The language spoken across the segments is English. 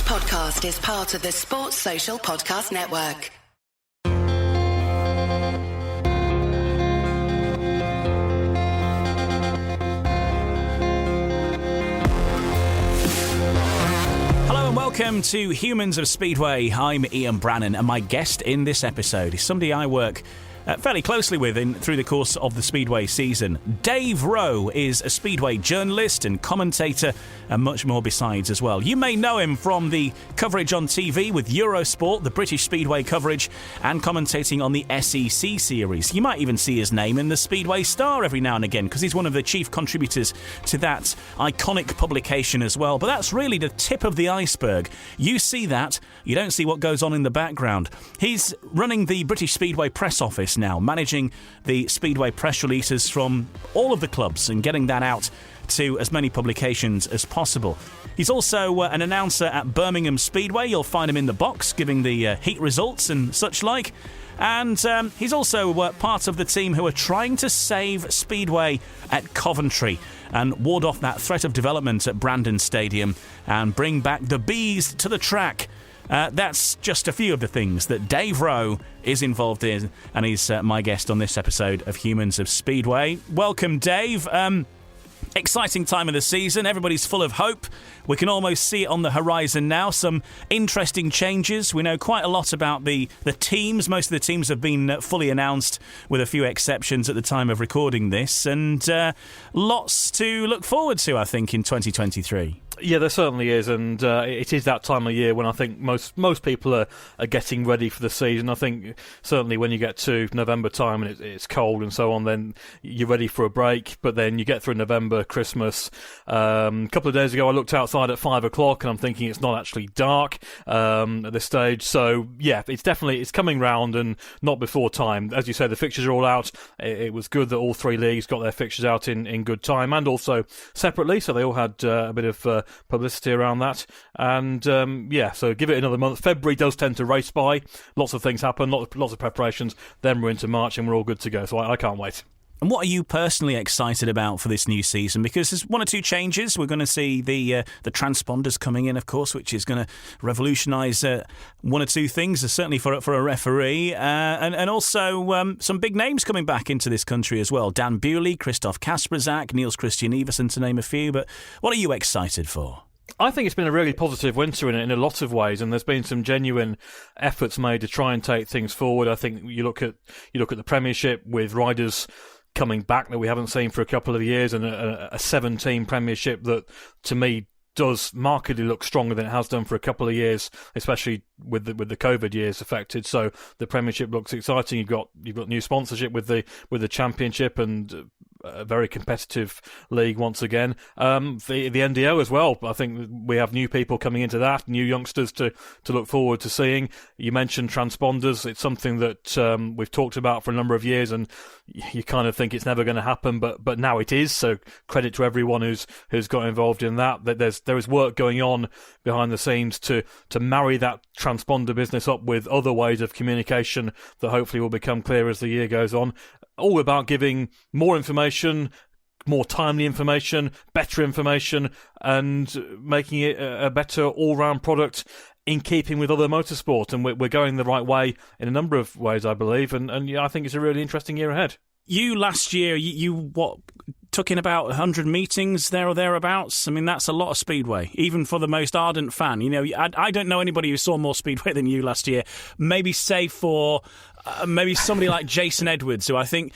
podcast is part of the Sports Social Podcast Network. Hello and welcome to Humans of Speedway. I'm Ian Brannan, and my guest in this episode is somebody I work fairly closely with through the course of the Speedway season. Dave Rowe is a Speedway journalist and commentator, and much more besides as well. You may know him from the coverage on TV with Eurosport, the British Speedway coverage, and commentating on the SEC series. You might even see his name in the Speedway Star every now and again, because he's one of the chief contributors to that iconic publication as well. But that's really the tip of the iceberg. You see that, you don't see what goes on in the background. He's running the British Speedway press office now, managing the Speedway press releases from all of the clubs and getting that out to as many publications as possible. He's also an announcer at Birmingham Speedway. You'll find him in the box giving the heat results and such like. And he's also part of the team who are trying to save Speedway at Coventry and ward off that threat of development at Brandon Stadium and bring back the bees to the track. That's just a few of the things that Dave Rowe is involved in, and he's my guest on this episode of Humans of Speedway. Welcome, Dave. Exciting time of the season. Everybody's full of hope. We can almost see it on the horizon now. Some interesting changes. We know quite a lot about the teams. Most of the teams have been fully announced, with a few exceptions at the time of recording this. And lots to look forward to, I think, in 2023. Yeah, there certainly is, and it is that time of year when I think most people are getting ready for the season. I think certainly when you get to November time and it's cold and so on, then you're ready for a break, but then you get through November, Christmas. A couple of days ago I looked outside at 5 o'clock and I'm thinking it's not actually dark at this stage, so yeah, it's coming round and not before time. As you say, the fixtures are all out. It was good that all three leagues got their fixtures out in good time, and also separately, so they all had a bit of publicity around that, and so give it another month. February does tend to race by. Lots of things happen, lots of preparations, then we're into March and we're all good to go, so I can't wait. And what are you personally excited about for this new season? Because there's one or two changes. We're going to see the transponders coming in, of course, which is going to revolutionise one or two things, certainly for a referee. And also some big names coming back into this country as well. Dan Bewley, Christoph Kasperzak, Niels Christian Iversen, to name a few. But what are you excited for? I think it's been a really positive winter in a lot of ways, and there's been some genuine efforts made to try and take things forward. I think you look at the Premiership with riders coming back that we haven't seen for a couple of years, and a 7-team Premiership that, to me, does markedly look stronger than it has done for a couple of years, especially with the COVID years affected. So the Premiership looks exciting. You've got new sponsorship with the Championship, and a very competitive league once again. The NDO as well. I think we have new people coming into that, new youngsters to look forward to seeing. You mentioned transponders. It's something that we've talked about for a number of years, and you kind of think it's never going to happen, but now it is. So credit to everyone who's got involved in that. There is work going on behind the scenes to marry that transponder business up with other ways of communication that hopefully will become clear as the year goes on. All about giving more information, more timely information, better information, and making it a better all-round product in keeping with other motorsport. And we're going the right way in a number of ways, I believe. And I think it's a really interesting year ahead. You last year, you took in about 100 meetings there or thereabouts. I mean, that's a lot of Speedway, even for the most ardent fan. You know, I don't know anybody who saw more Speedway than you last year. Maybe save for maybe somebody like Jason Edwards, who I think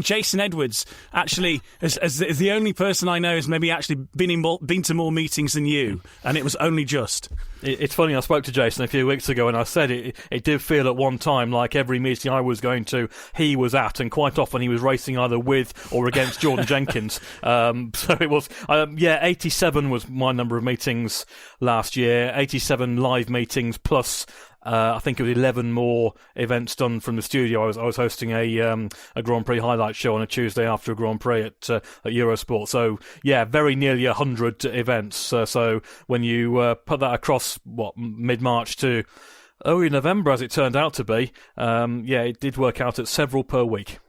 Jason Edwards actually is the only person I know who's maybe actually been to more meetings than you, and it was only just. It's funny, I spoke to Jason a few weeks ago and I said it did feel at one time like every meeting I was going to, he was at, and quite often he was racing either with or against Jordan Jenkins. So it was, 87 was my number of meetings last year, 87 live meetings plus I think it was 11 more events done from the studio. I was hosting a Grand Prix highlight show on a Tuesday after a Grand Prix at Eurosport. So yeah, very nearly 100 events. So when you put that across mid-March to early November, as it turned out to be, it did work out at several per week.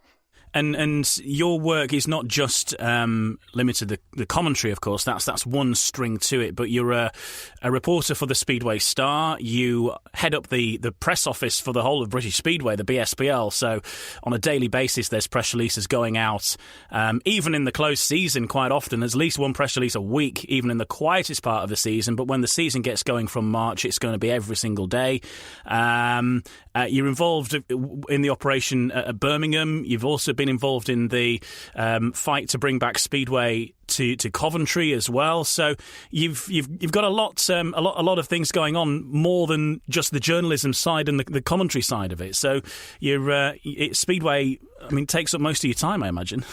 And your work is not just limited to the commentary, of course. That's one string to it. But you're a reporter for the Speedway Star. You head up the press office for the whole of British Speedway, the BSPL. So on a daily basis, there's press releases going out. Even in the close season, quite often, there's at least one press release a week, even in the quietest part of the season. But when the season gets going from March, it's going to be every single day. You're involved in the operation at Birmingham. You've also been involved in the fight to bring back Speedway to Coventry as well. So you've got a lot of things going on, more than just the journalism side and the commentary side of it. So Speedway, I mean, takes up most of your time, I imagine.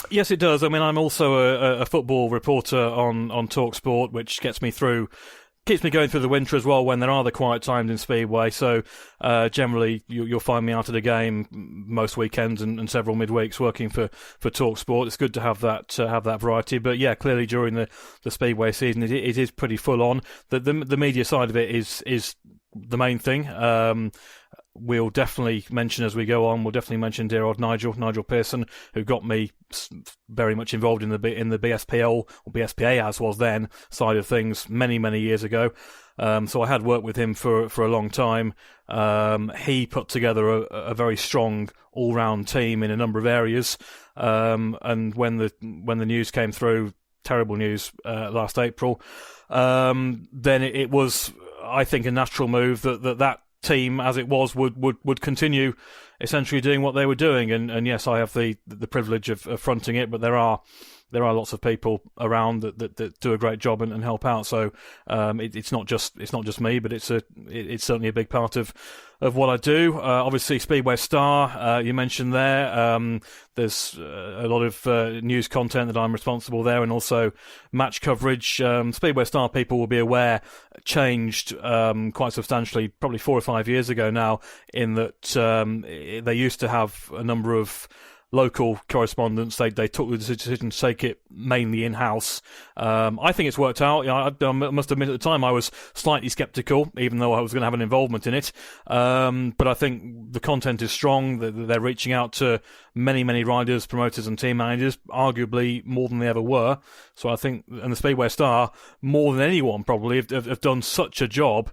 Yes, it does. I mean, I'm also a football reporter on Talksport, which keeps me going through the winter as well when there are the quiet times in Speedway. So generally you'll find me out at a game most weekends and several midweeks working for Talksport. It's good to have that variety. But yeah, clearly during the Speedway season it is pretty full on. The media side of it is the main thing. We'll definitely mention as we go on. We'll definitely mention dear old Nigel Pearson, who got me very much involved in the BSPL, or BSPA as was then, side of things many years ago. So I had worked with him for a long time. He put together a very strong all-round team in a number of areas. And when the news came through, terrible news last April, then it was, I think, a natural move that team, as it was, would continue essentially doing what they were doing. And yes, I have the privilege of fronting it, but there are lots of people around that do a great job and help out. So it's not just me, but it's certainly a big part of what I do. Obviously, Speedway Star, you mentioned there. There's a lot of news content that I'm responsible there, and also match coverage. Speedway Star, people will be aware, changed quite substantially, probably 4 or 5 years ago now, in that they used to have a number of local correspondents. They took the decision to take it mainly in-house. I think it's worked out. I must admit at the time I was slightly sceptical, even though I was going to have an involvement in it. But I think the content is strong. They're reaching out to many riders, promoters and team managers, arguably more than they ever were. So I think, and the Speedway Star, more than anyone probably, have done such a job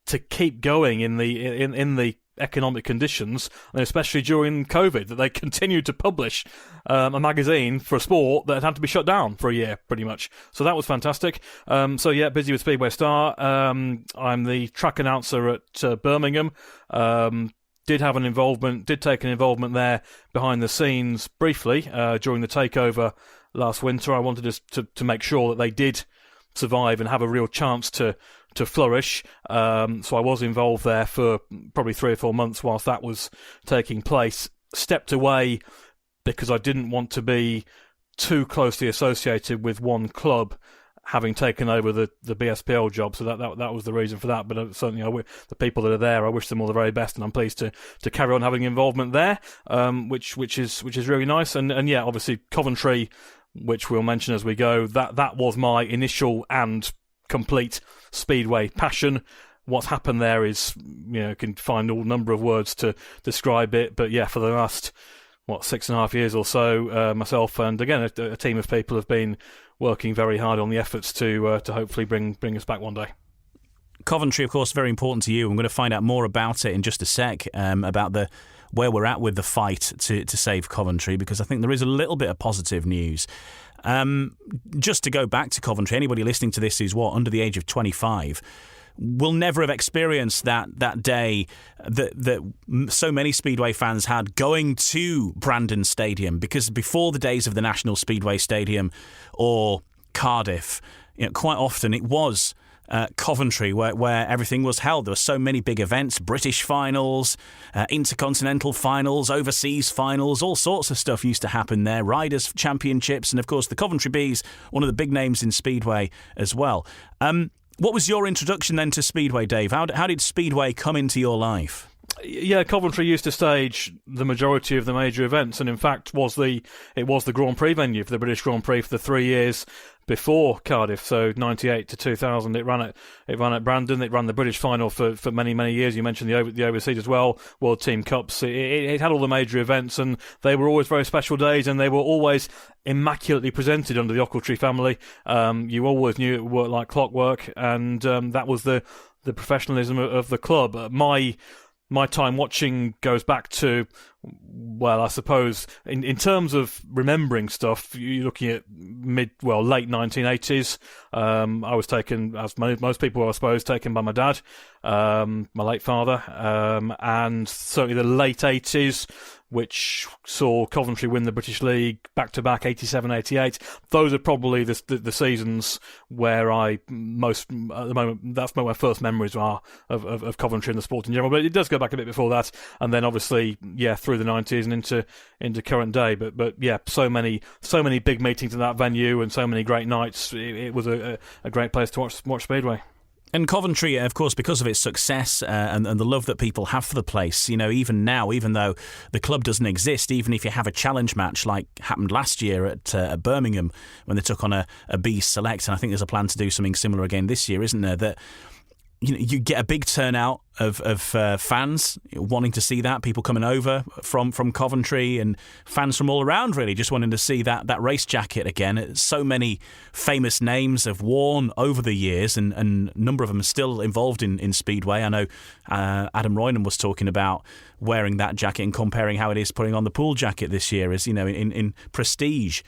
to keep going in the economic conditions, and especially during COVID, that they continued to publish a magazine for a sport that had to be shut down for a year, pretty much. So that was fantastic. So yeah, busy with Speedway Star. I'm the track announcer at Birmingham. Did take an involvement there behind the scenes briefly during the takeover last winter. I wanted to make sure that they did survive and have a real chance to flourish. So I was involved there for probably 3 or 4 months whilst that was taking place. Stepped away because I didn't want to be too closely associated with one club, having taken over the BSPL job. So that was the reason for that. But certainly the people that are there, I wish them all the very best, and I'm pleased to carry on having involvement there, which is really nice. And yeah, obviously Coventry, which we'll mention as we go, that was my initial and complete Speedway passion. What's happened there is, can find all number of words to describe it. But yeah, for the last 6.5 years or so, myself and again a team of people have been working very hard on the efforts to hopefully bring us back one day. Coventry, of course, very important to you. I'm going to find out more about it in just a sec, about where we're at with the fight to save Coventry, because I think there is a little bit of positive news. Just to go back to Coventry, anybody listening to this who's under the age of 25 will never have experienced that day that so many Speedway fans had going to Brandon Stadium, because before the days of the National Speedway Stadium or Cardiff, quite often it was Coventry where everything was held. There were so many big events, British finals, intercontinental finals, overseas finals, all sorts of stuff used to happen there, Riders' Championships, and of course the Coventry Bees, one of the big names in Speedway as well. What was your introduction then to Speedway, Dave? How did Speedway come into your life? Yeah, Coventry used to stage the majority of the major events, and in fact it was the Grand Prix venue for the British Grand Prix for the 3 years before Cardiff. So 98 to 2000, it ran at Brandon. It ran the British final for many years. You mentioned the overseas as well, World Team Cups. It had all the major events, and they were always very special days, and they were always immaculately presented under the Ochiltree family. You always knew it would work like clockwork, and that was the professionalism of the club. My time watching goes back to, well, I suppose, in terms of remembering stuff, you're looking at late 1980s. I was taken, as most people were, I suppose, taken by my dad, my late father, and certainly the late 80s, which saw Coventry win the British League back-to-back, 87-88. Those are probably the seasons where at the moment, that's where my first memories are of Coventry and the sport in general. But it does go back a bit before that, and then obviously, through the 90s and into current day. But so many big meetings in that venue and so many great nights. It was a great place to watch Speedway. And Coventry, of course, because of its success and the love that people have for the place, even now, even though the club doesn't exist, even if you have a challenge match like happened last year at Birmingham when they took on a B Select, and I think there's a plan to do something similar again this year, isn't there? That you get a big turnout of fans wanting to see that, people coming over from Coventry, and fans from all around really just wanting to see that race jacket again. So many famous names have worn over the years, and a number of them are still involved in Speedway. I know Adam Roynham was talking about wearing that jacket and comparing how it is putting on the pool jacket this year, as in prestige,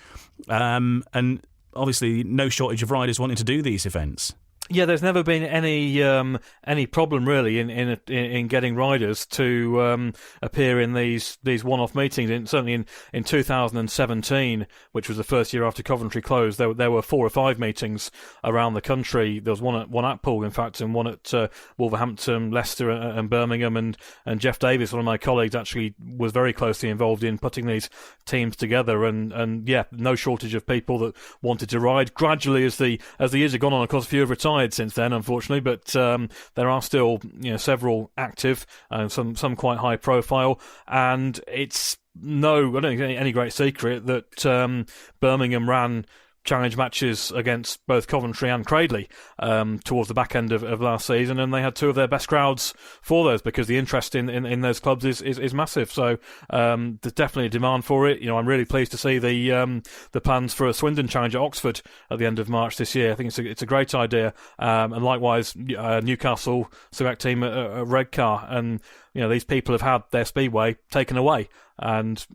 and obviously no shortage of riders wanting to do these events. Yeah, there's never been any problem really in getting riders to appear in these one-off meetings. Certainly in 2017, which was the first year after Coventry closed, there were 4 or 5 meetings around the country. There was one at Poole, in fact, and one at Wolverhampton, Leicester, and Birmingham. And Jeff Davis, one of my colleagues, actually was very closely involved in putting these teams together. And no shortage of people that wanted to ride. Gradually, as the years have gone on, of course, a few have retired since then, unfortunately, but there are still several active and some quite high profile, and it's I don't think any great secret that Birmingham ran challenge matches against both Coventry and Cradley towards the back end of last season, and they had 2 of their best crowds for those, because the interest in those clubs is massive. So there's definitely a demand for it. I'm really pleased to see the plans for a Swindon Challenge at Oxford at the end of March this year. I think it's a great idea, and likewise Newcastle select team at Redcar, and these people have had their Speedway taken away, and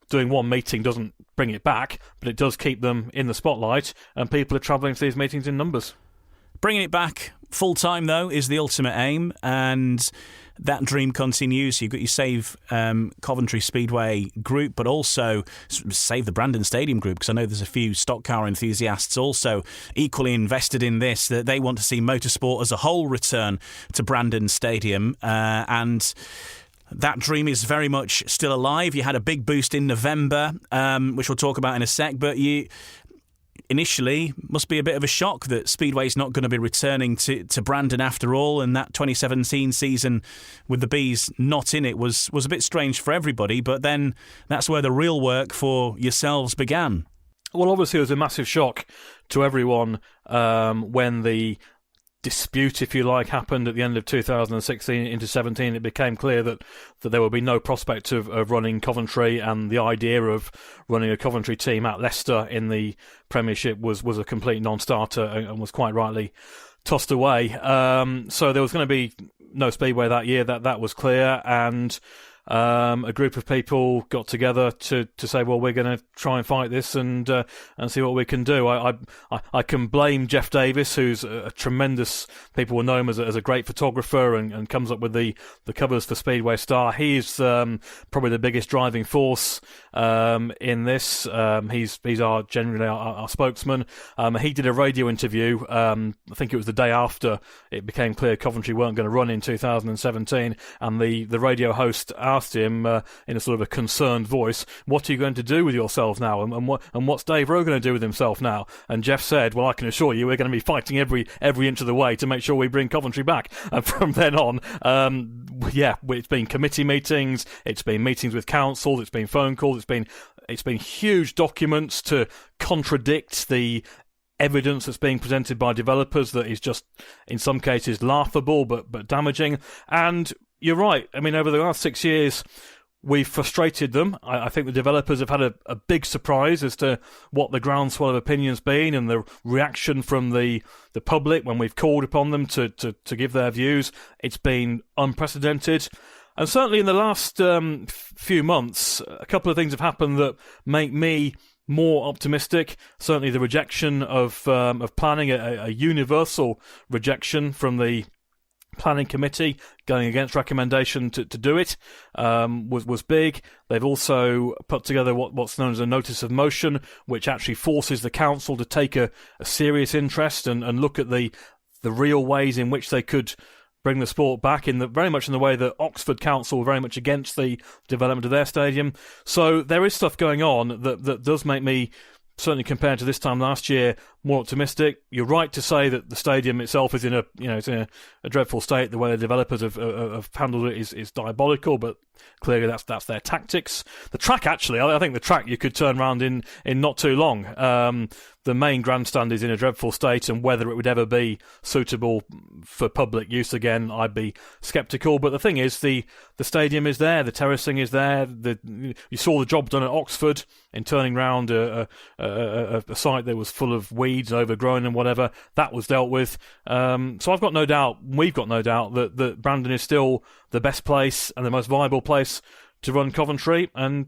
doing one meeting doesn't bring it back, but it does keep them in the spotlight, and people are travelling to these meetings in numbers. Bringing it back full-time, though, is the ultimate aim, and that dream continues. You've got your Save Coventry Speedway group, but also Save the Brandon Stadium group, because I know there's a few stock car enthusiasts also equally invested in this, that they want to see motorsport as a whole return to Brandon Stadium, and that dream is very much still alive. You had a big boost in November, which we'll talk about in a sec, but you initially must be a bit of a shock that Speedway's not going to be returning to Brandon after all, and that 2017 season with the Bees not in it was a bit strange for everybody, but then that's where the real work for yourselves began. Well, obviously it was a massive shock to everyone when the dispute, if you like, happened at the end of 2016 into 17. It became clear that there would be no prospect of running Coventry, and the idea of running a Coventry team at Leicester in the Premiership was a complete non-starter, and was quite rightly tossed away. So there was going to be no Speedway that year, that was clear, and a group of people got together to say, well, we're going to try and fight this and see what we can do. I can blame Jeff Davis, who's a tremendous, people will know him as a great photographer and comes up with the covers for Speedway Star. He's probably the biggest driving force in this. He's generally our spokesman. He did a radio interview, I think it was the day after it became clear Coventry weren't going to run in 2017, and the radio host asked asked him in a sort of a concerned voice, "What are you going to do with yourself now? And what's Dave Rowe going to do with himself now?" And Jeff said, "Well, I can assure you, we're going to be fighting every inch of the way to make sure we bring Coventry back." And from then on, it's been committee meetings, it's been meetings with council, it's been phone calls, it's been huge documents to contradict the evidence that's being presented by developers that is just, in some cases, laughable but damaging. And you're right. I mean, over the last 6 years, we've frustrated them. I think the developers have had a big surprise as to what the groundswell of opinion's been, and the reaction from the public when we've called upon them to give their views. It's been unprecedented. And certainly in the last few months, a couple of things have happened that make me more optimistic. Certainly the rejection of planning, a universal rejection from the planning committee going against recommendation to do it, was big. They've also put together what's known as a notice of motion, which actually forces the council to take a serious interest and look at the real ways in which they could bring the sport back, very much in the way that Oxford Council were very much against the development of their stadium. So there is stuff going on that does make me, certainly compared to this time last year, more optimistic. You're right to say that the stadium itself is in a dreadful state. The way the developers have handled it is diabolical, but clearly that's their tactics. The track, actually, I think the track you could turn around in not too long. The main grandstand is in a dreadful state, and whether it would ever be suitable for public use again, I'd be sceptical. But the thing is, the stadium is there, the terracing is there. You saw the job done at Oxford in turning round a site that was full of weeds, overgrown and whatever. That was dealt with. So we've got no doubt that Brandon is still the best place and the most viable place to run Coventry. And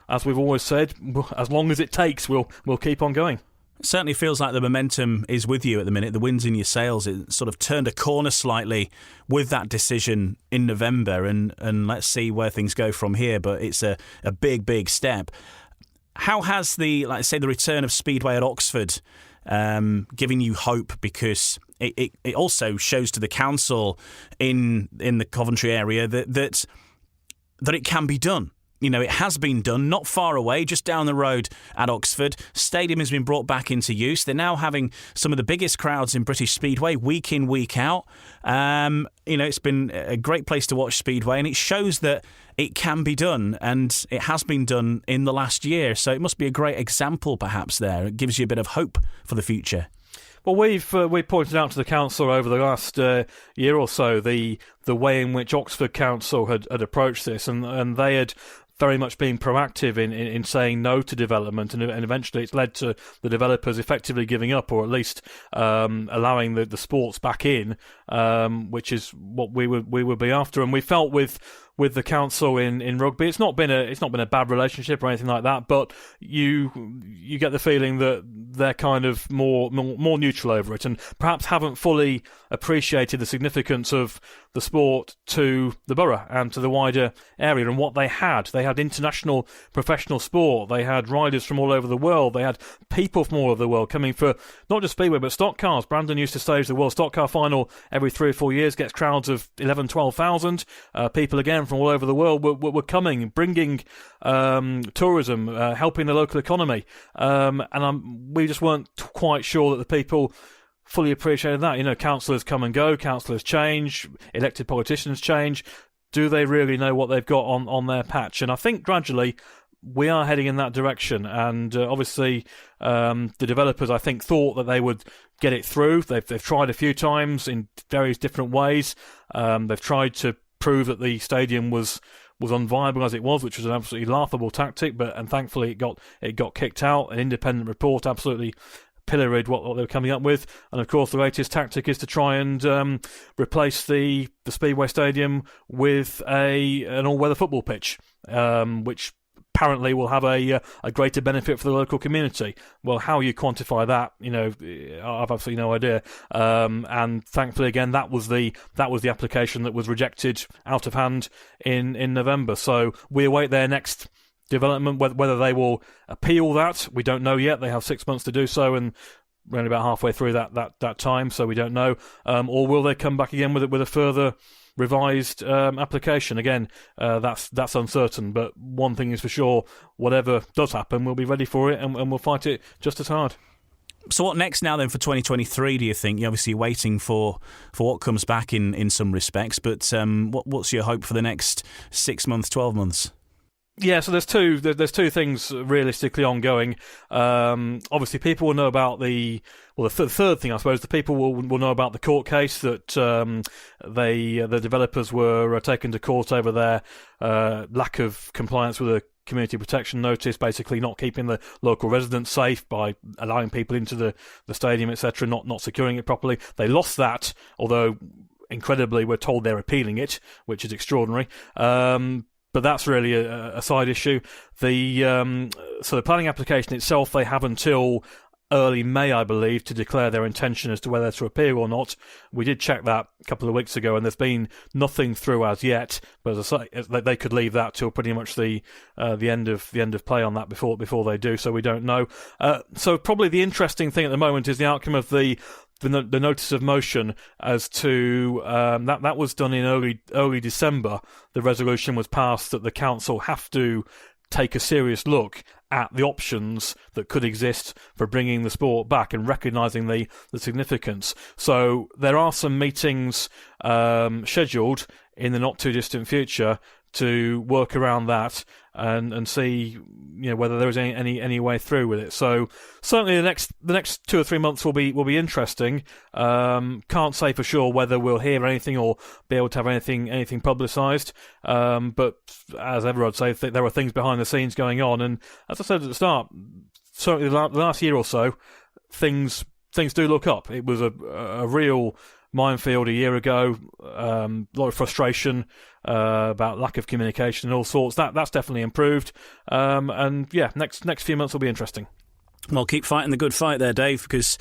as we've always said, as long as it takes, we'll keep on going. It certainly feels like the momentum is with you at the minute. The wind's in your sails. It sort of turned a corner slightly with that decision in November, and let's see where things go from here. But it's a big step. How has the return of Speedway at Oxford giving you hope? Because it also shows to the council in the Coventry area that it can be done. You know, it has been done, not far away, just down the road at Oxford. Stadium has been brought back into use. They're now having some of the biggest crowds in British Speedway, week in, week out. It's been a great place to watch Speedway, and it shows that it can be done, and it has been done in the last year. So it must be a great example, perhaps, there. It gives you a bit of hope for the future. Well, we pointed out to the council over the last year or so the way in which Oxford Council had approached this, and they had very much being proactive in saying no to development, and eventually it's led to the developers effectively giving up, or at least allowing the sports back in, which is what we would be after. And we felt with the council in rugby, it's not been a bad relationship or anything like that, but you get the feeling that they're kind of more neutral over it, and perhaps haven't fully appreciated the significance of the sport to the borough and to the wider area, and what they had. They had international professional sport. They had riders from all over the world. They had people from all over the world coming for not just Speedway but stock cars. Brandon used to stage the World Stock Car Final every 3 or 4 years, gets crowds of 11,000, 12,000. People again from all over the world were coming, bringing tourism, helping the local economy. We just weren't quite sure that the people fully appreciated that. You know, councillors come and go, councillors change, elected politicians change. Do they really know what they've got on their patch? And I think gradually we are heading in that direction. And obviously the developers, I think, thought that they would get it through. They've tried a few times in various different ways. They've tried to prove that the stadium was unviable as it was, which was an absolutely laughable tactic. And thankfully it got kicked out. An independent report absolutely pilloried what they were coming up with, and of course the latest tactic is to try and replace the Speedway Stadium with an all-weather football pitch, which apparently will have a greater benefit for the local community. Well, how you quantify that, I've absolutely no idea. And thankfully, again, that was the application that was rejected out of hand in November. So we await their next development. Whether they will appeal that, we don't know yet. They have 6 months to do so, and we're only about halfway through that time, so we don't know. Or will they come back again with a further revised application. Again, that's uncertain, but one thing is for sure, whatever does happen, we'll be ready for it, and we'll fight it just as hard. So what next now then for 2023, do you think? You're obviously waiting for what comes back in some respects, but what's your hope for the next 6 months, 12 months? Yeah, so there's two things realistically ongoing. Obviously, people will know about the third thing, I suppose. The people will know about the court case that the developers were taken to court over their lack of compliance with a community protection notice, basically not keeping the local residents safe by allowing people into the stadium, etc., not securing it properly. They lost that, although incredibly we're told they're appealing it, which is extraordinary. But that's really a side issue. So the planning application itself, they have until early May, I believe, to declare their intention as to whether to appeal or not. We did check that a couple of weeks ago, and there's been nothing through as yet. But as I say, they could leave that till pretty much the end of play on that before they do. So we don't know. So probably the interesting thing at the moment is the outcome of the notice of motion as to that was done in early December. The resolution was passed that the council have to take a serious look at the options that could exist for bringing the sport back and recognising the significance. So there are some meetings scheduled in the not too distant future to work around that and see, whether there is any way through with it. So certainly the next 2 or 3 months will be interesting. Can't say for sure whether we'll hear anything or be able to have anything publicised. But as ever, I'd say there are things behind the scenes going on. And as I said at the start, certainly the last year or so, things do look up. It was a real minefield a year ago, a lot of frustration about lack of communication and all sorts. That's definitely improved. And yeah, next few months will be interesting. Well, keep fighting the good fight there, Dave, because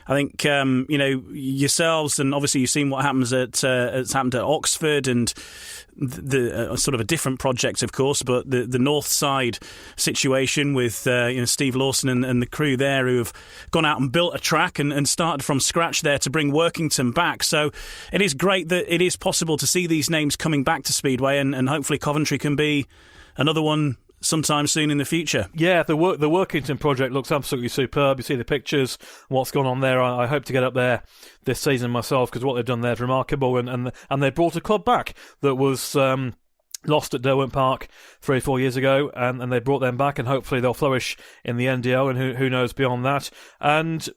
I think yourselves, and obviously you've seen what happens it's happened at Oxford, and the sort of a different project, of course, but the North Side situation with Steve Lawson and the crew there, who have gone out and built a track and started from scratch there to bring Workington back. So it is great that it is possible to see these names coming back to Speedway, and hopefully Coventry can be another one sometime soon in the future. Yeah, the Workington project looks absolutely superb. You see the pictures, what's gone on there. I hope to get up there this season myself, because what they've done there is remarkable, and they brought a club back that was lost at Derwent Park 3 or 4 years ago, and they brought them back, and hopefully they'll flourish in the NDL, and who knows beyond that. And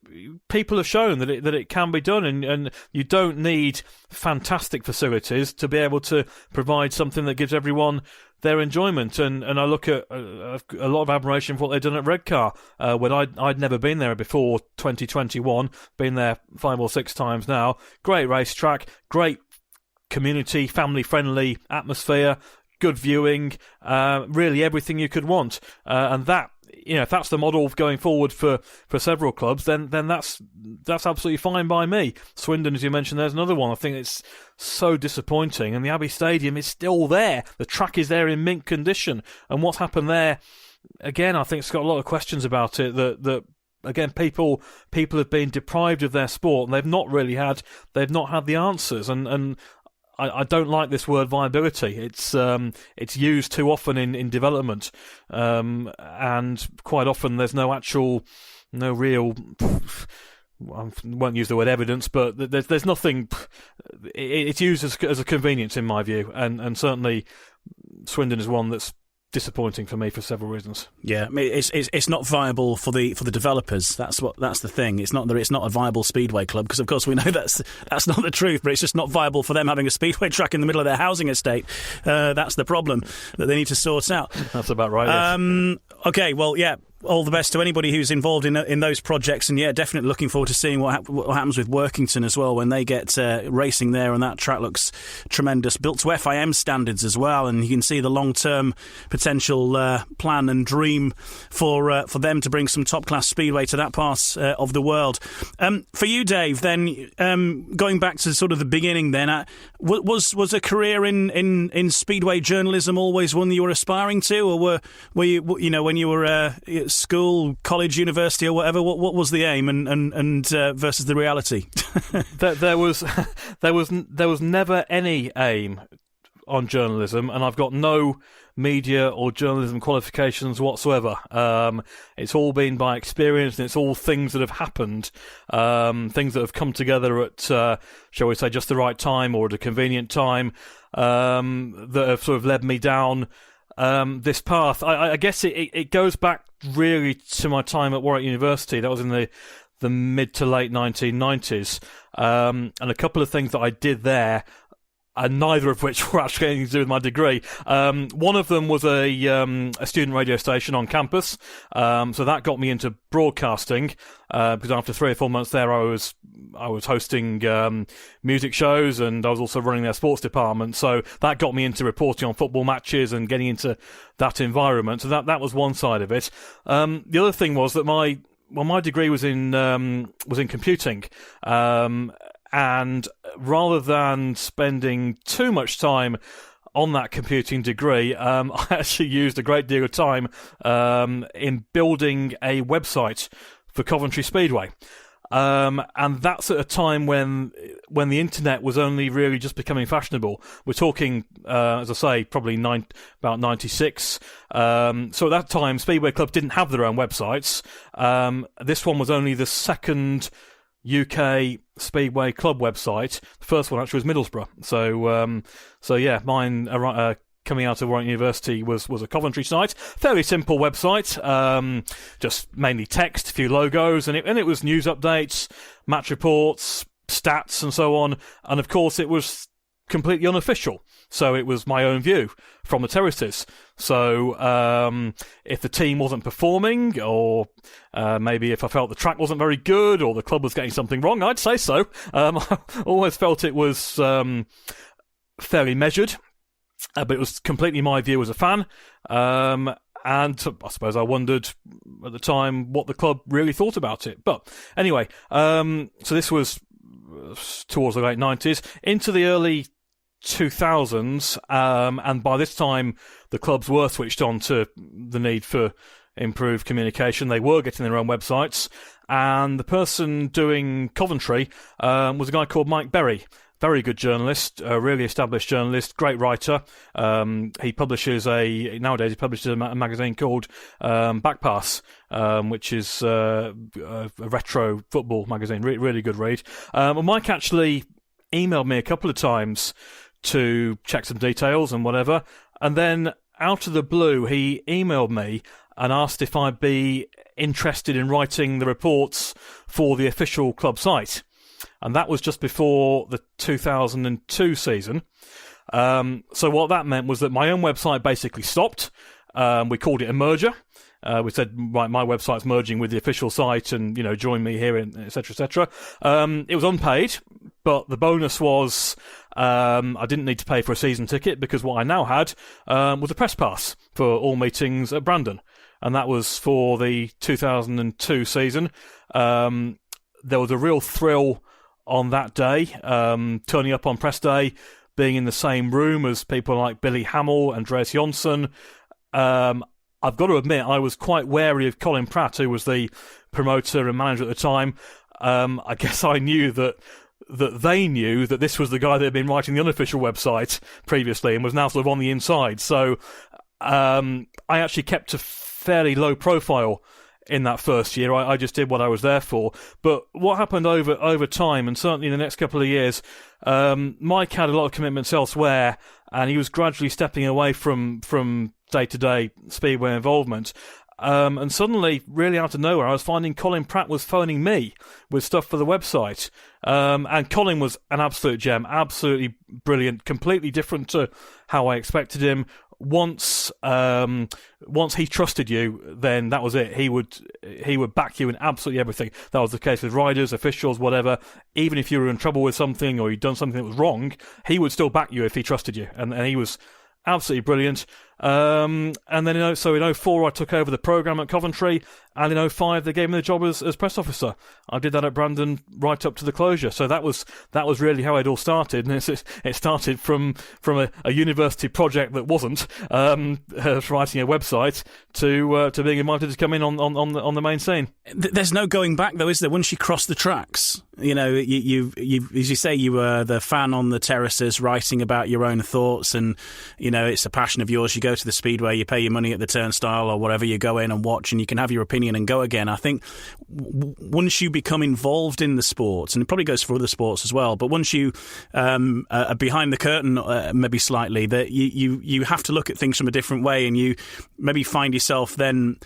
people have shown that it can be done, and you don't need fantastic facilities to be able to provide something that gives everyone their enjoyment. And I look at a lot of admiration for what they've done at Redcar, when I'd never been there before 2021, been there 5 or 6 times now. Great racetrack, great community, family-friendly atmosphere, good viewing, really everything you could want. And that, if that's the model going forward for several clubs, then that's absolutely fine by me. Swindon, as you mentioned, there's another one. I think it's so disappointing, and the Abbey Stadium is still there. The track is there in mint condition, and what's happened there, again, I think it's got a lot of questions about it. That again, people have been deprived of their sport, and they've not had the answers, and I don't like this word viability. It's used too often in development, and quite often there's no real. I won't use the word evidence, but there's nothing. It's used as a convenience, in my view, and certainly Swindon is one that's disappointing for me for several reasons. Yeah, it's not viable for the developers. That's the thing. It's not a viable speedway club, because of course we know that's not the truth. But it's just not viable for them having a speedway track in the middle of their housing estate. That's the problem that they need to sort out. That's about right. Yes. Okay. Well, yeah. All the best to anybody who's involved in those projects, and yeah, definitely looking forward to seeing what happens with Workington as well when they get racing there, and that track looks tremendous, built to FIM standards as well, and you can see the long-term potential plan and dream for them to bring some top-class speedway to that part of the world. For you, Dave, then going back to sort of the beginning, then was a career in speedway journalism always one that you were aspiring to, or were you when you were school, college, university, or whatever? What was the aim, and versus the reality? there was never any aim on journalism, and I've got no media or journalism qualifications whatsoever. It's all been by experience, and it's all things that have happened, things that have come together at, shall we say, just the right time or at a convenient time, that have sort of led me down this path. I guess it goes back really to my time at Warwick University. That was in the mid to late 1990s, and a couple of things that I did there, and neither of which were actually anything to do with my degree. One of them was a student radio station on campus, so that got me into broadcasting, because after 3 or 4 months there I was hosting music shows, and I was also running their sports department, so that got me into reporting on football matches and getting into that environment. So that was one side of it. The other thing was that my degree was in computing, and rather than spending too much time on that computing degree, I actually used a great deal of time in building a website for Coventry Speedway. And that's at a time when the internet was only really just becoming fashionable. We're talking, as I say, probably about 96. So at that time, Speedway clubs didn't have their own websites. This one was only the second UK Speedway club website. The first one actually was Middlesbrough. So yeah, mine coming out of Warwick University was a Coventry site. Fairly simple website, just mainly text, a few logos, and it was news updates, match reports, stats, and so on. And of course, it was completely unofficial. So it was my own view from the terraces. So if the team wasn't performing, or maybe if I felt the track wasn't very good, or the club was getting something wrong, I'd say so. I always felt it was fairly measured, but it was completely my view as a fan. And I suppose I wondered at the time what the club really thought about it. But anyway, so this was towards the late 90s, into the early 2000s, and by this time the clubs were switched on to the need for improved communication. They were getting their own websites, and the person doing Coventry was a guy called Mike Berry. Very good journalist, a really established journalist, great writer. He publishes nowadays he publishes a magazine called Backpass, which is a retro football magazine. Really good read. And Mike actually emailed me a couple of times to check some details and whatever, and then out of the blue he emailed me and asked if I'd be interested in writing the reports for the official club site. And that was just before the 2002 season. So what that meant was that my own website basically stopped. We called it a merger. We said, right, my website's merging with the official site, and, join me here, et cetera, et cetera. It was unpaid, but the bonus was I didn't need to pay for a season ticket, because what I now had was a press pass for all meetings at Brandon. And that was for the 2002 season. There was a real thrill on that day, turning up on press day, being in the same room as people like Billy Hamill, Andreas Jonsson. I've got to admit, I was quite wary of Colin Pratt, who was the promoter and manager at the time. I guess I knew that they knew that this was the guy that had been writing the unofficial website previously and was now sort of on the inside. So I actually kept a fairly low profile in that first year. I just did what I was there for. But what happened over time, and certainly in the next couple of years, Mike had a lot of commitments elsewhere, and he was gradually stepping away from day-to-day Speedway involvement. And suddenly, really out of nowhere, I was finding Colin Pratt was phoning me with stuff for the website. And Colin was an absolute gem, absolutely brilliant, completely different to how I expected him. Once he trusted you, then that was it. He would back you in absolutely everything. That was the case with riders, officials, whatever. Even if you were in trouble with something or you'd done something that was wrong, he would still back you if he trusted you. And he was absolutely brilliant. And then in 04 I took over the programme at Coventry, and in 05 they gave me the job as press officer. I did that at Brandon right up to the closure. So that was really how it all started, and it started from a university project that wasn't writing a website to being invited to come in on the main scene. There's no going back, though, is there? Once you cross the tracks, you as you say, you were the fan on the terraces, writing about your own thoughts, and it's a passion of yours. You go to the Speedway, you pay your money at the turnstile or whatever, you go in and watch, and you can have your opinion and go again. I think once you become involved in the sports, and it probably goes for other sports as well, but once you are behind the curtain, maybe slightly, that you have to look at things from a different way, and you maybe find yourself then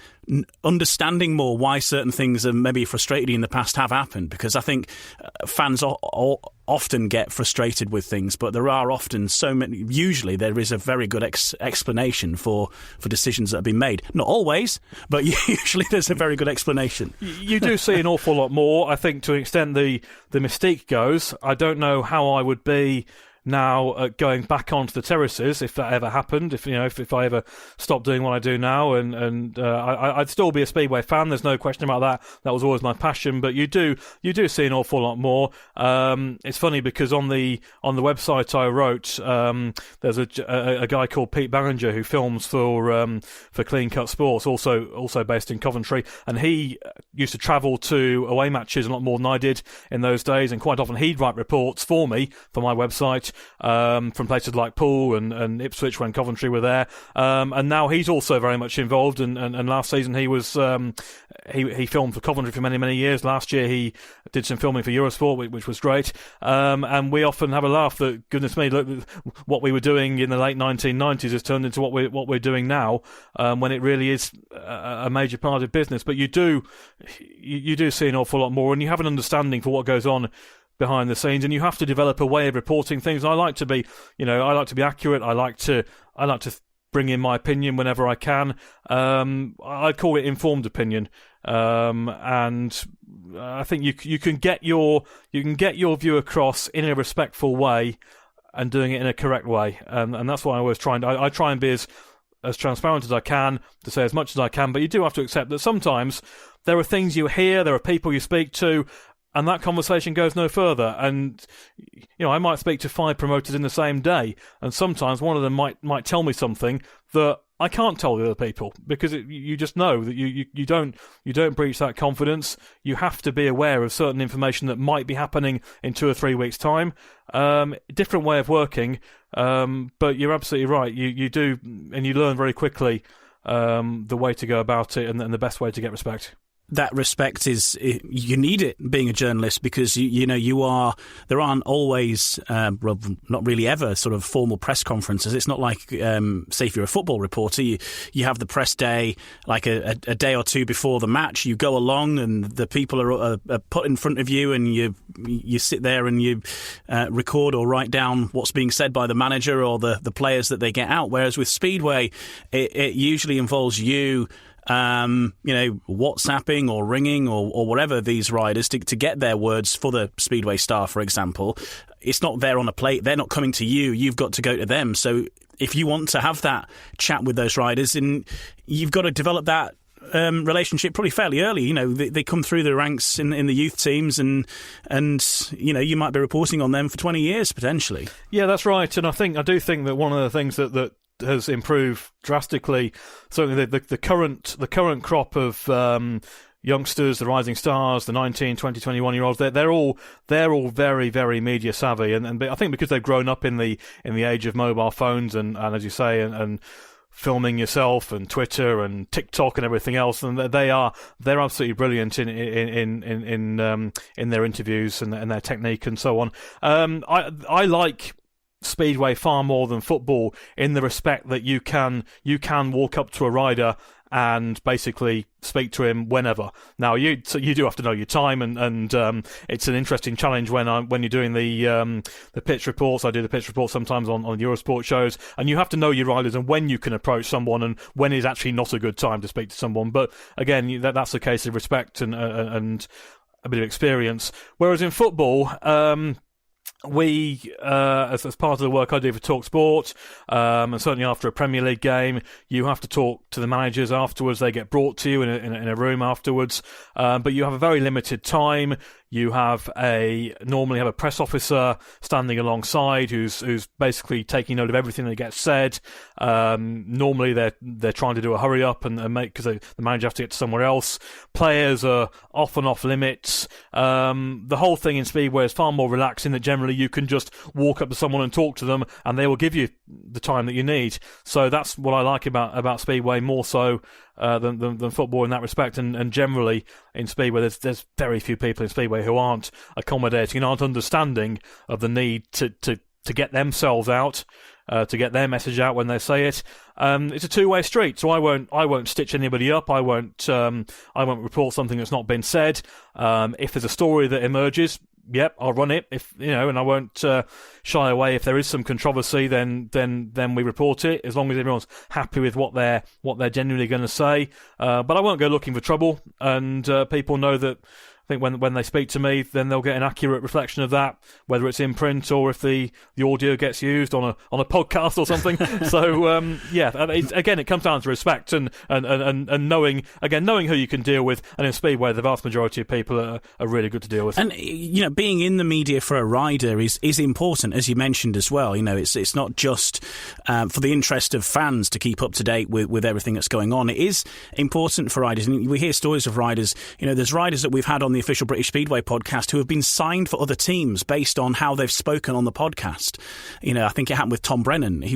understanding more why certain things that maybe frustrated you in the past have happened, because I think fans often get frustrated with things, but there are often usually there is a very good explanation for decisions that have been made. Not always, but usually there's a very good explanation. You do see an awful lot more. I think to an extent the mystique goes. I don't know how I would be now going back onto the terraces if that ever happened, if I ever stopped doing what I do now, and I'd still be a Speedway fan, there's no question about that. That was always my passion, but you do see an awful lot more. It's funny because on the website I wrote, there's a guy called Pete Barringer who films for Clean Cut Sports, also based in Coventry, and he used to travel to away matches a lot more than I did in those days, and quite often he'd write reports for me for my website, from places like Poole and Ipswich when Coventry were there, and now he's also very much involved, and last season he was he filmed for Coventry for many years. Last year he did some filming for Eurosport, which was great, and we often have a laugh that, goodness me, look, what we were doing in the late 1990s has turned into what we're doing now, when it really is a major part of business. But you do see an awful lot more, and you have an understanding for what goes on behind the scenes, and you have to develop a way of reporting things. I like to be accurate. I like to bring in my opinion whenever I can. I call it informed opinion, and I think you can get your view across in a respectful way and doing it in a correct way, and that's what I always try and I try and be as transparent as I can, to say as much as I can. But you do have to accept that sometimes there are things you hear, there are people you speak to, and that conversation goes no further. And I might speak to 5 promoters in the same day, and sometimes one of them might tell me something that I can't tell the other people, because you just know that you don't breach that confidence. You have to be aware of certain information that might be happening in 2 or 3 weeks' time. Different way of working, but you're absolutely right. You do, and you learn very quickly the way to go about it, and the best way to get respect. That respect you need it being a journalist, because there aren't always not really ever sort of formal press conferences. It's not like say if you're a football reporter, you have the press day like a day or two before the match. You go along and the people are put in front of you, and you sit there and you record or write down what's being said by the manager or the players that they get out. Whereas with Speedway, it usually involves you WhatsApping or ringing or whatever these riders to get their words for the Speedway Star, for example. It's not there on a plate. They're not coming to you. You've got to go to them. So if you want to have that chat with those riders, and you've got to develop that relationship pretty fairly early. They come through the ranks in the youth teams, and you might be reporting on them for 20 years potentially. Yeah, that's right. And I do think that one of the things that has improved drastically, certainly the current crop of youngsters, the rising stars, the 19, 20, 21-year-olds, they're all very, very media savvy, and I think because they've grown up in the age of mobile phones and as you say, and filming yourself and Twitter and TikTok and everything else, and they're absolutely brilliant in their interviews and their technique and so on. I like Speedway far more than football in the respect that you can walk up to a rider and basically speak to him whenever. Now you do have to know your time, and it's an interesting challenge when you're doing the pitch reports. I do the pitch reports sometimes on Eurosport shows, and you have to know your riders and when you can approach someone and when is actually not a good time to speak to someone. But again, that's a case of respect and a bit of experience. Whereas in football, we, as part of the work I do for Talksport, and certainly after a Premier League game, you have to talk to the managers afterwards. They get brought to you in a room afterwards, but you have a very limited time. You normally have a press officer standing alongside who's basically taking note of everything that gets said. Normally they're trying to do a hurry up and make, because the manager has to get to somewhere else. Players are often off limits. The whole thing in Speedway is far more relaxing, that generally you can just walk up to someone and talk to them and they will give you the time that you need. So that's what I like about Speedway, more so than football in that respect. And generally in Speedway, there's very few people in Speedway who aren't accommodating and aren't understanding of the need to get themselves out, to get their message out when they say it. It's a two-way street, so I won't stitch anybody up. I won't report something that's not been said. If there's a story that emerges, yep, I'll run it. And I won't shy away. If there is some controversy, then we report it, as long as everyone's happy with what they're genuinely going to say. But I won't go looking for trouble, and people know that. I think when they speak to me, then they'll get an accurate reflection of that, whether it's in print or if the audio gets used on a podcast or something. So again, it comes down to respect and knowing who you can deal with. And in Speedway, the vast majority of people are really good to deal with. And being in the media for a rider is important, as you mentioned as well. It's not just for the interest of fans to keep up to date with everything that's going on. It is important for riders, and we hear stories of riders. There's riders that we've had on the official British Speedway podcast who have been signed for other teams based on how they've spoken on the podcast. I think it happened with Tom Brennan. It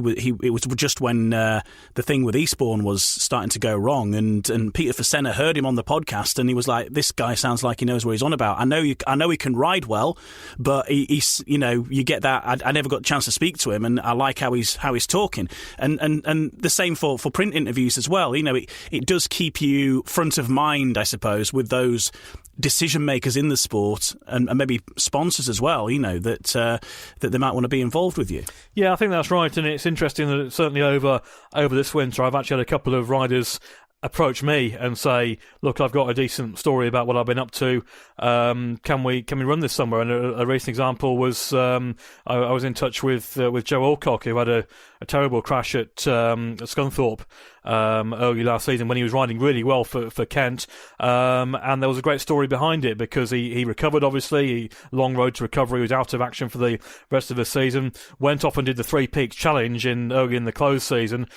was just when the thing with Eastbourne was starting to go wrong, and Peter Facena heard him on the podcast, and he was like, "This guy sounds like he knows what he's on about. I know he can ride well, but he's you get that. I never got a chance to speak to him, and I like how he's talking." And the same for print interviews as well. It does keep you front of mind, I suppose, with those decision makers in the sport, and maybe sponsors as well, that they might want to be involved with you. Yeah, I think that's right, and it's interesting that certainly over this winter I've actually had a couple of riders approach me and say, "Look, I've got a decent story about what I've been up to. Can we run this somewhere?" And a recent example was I was in touch with Joe Alcock, who had a terrible crash at Scunthorpe early last season when he was riding really well for Kent, and there was a great story behind it, because he recovered, obviously, long road to recovery. He was out of action for the rest of the season, went off and did the Three Peaks Challenge early in the closed season,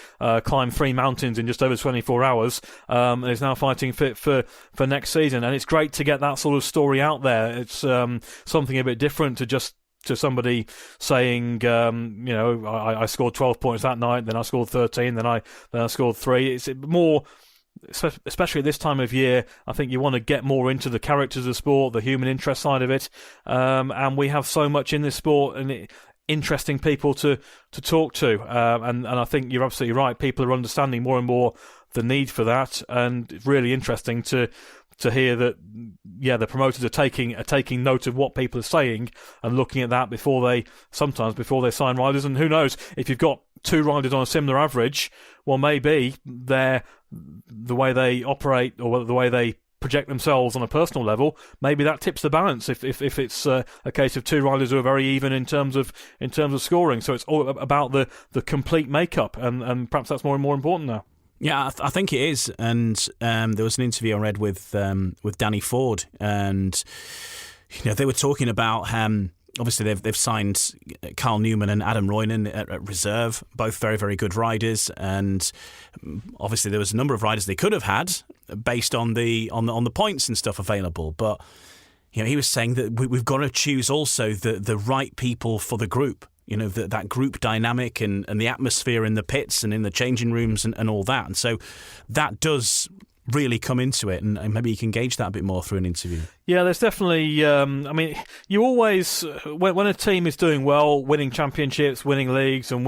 climbed 3 mountains in just over 24 hours, and is now fighting fit for next season. And it's great to get that sort of story out there. It's something a bit different to somebody saying, I scored 12 points that night, then I scored 13, then I scored 3. It's more, especially at this time of year, I think you want to get more into the characters of sport, the human interest side of it, and we have so much in this sport and interesting people to talk to, and I think you're absolutely right. People are understanding more and more the need for that, and it's really interesting to hear that, the promoters are taking note of what people are saying and looking at that before they sign riders. And who knows, if you've got 2 riders on a similar average, well, maybe the way they operate or the way they project themselves on a personal level, maybe that tips the balance if it's a case of 2 riders who are very even in terms of scoring. So it's all about the complete makeup, and perhaps that's more and more important now. Yeah, I think it is. And there was an interview I read with Danny Ford, and they were talking about obviously they've signed Carl Newman and Adam Roynan at reserve, both very, very good riders, and obviously there was a number of riders they could have had based on the points and stuff available, but he was saying that we've got to choose also the right people for the group. That group dynamic and the atmosphere in the pits and in the changing rooms and all that. And so that does really come into it, and maybe you can gauge that a bit more through an interview. Yeah, there's definitely, you always, when a team is doing well, winning championships, winning leagues and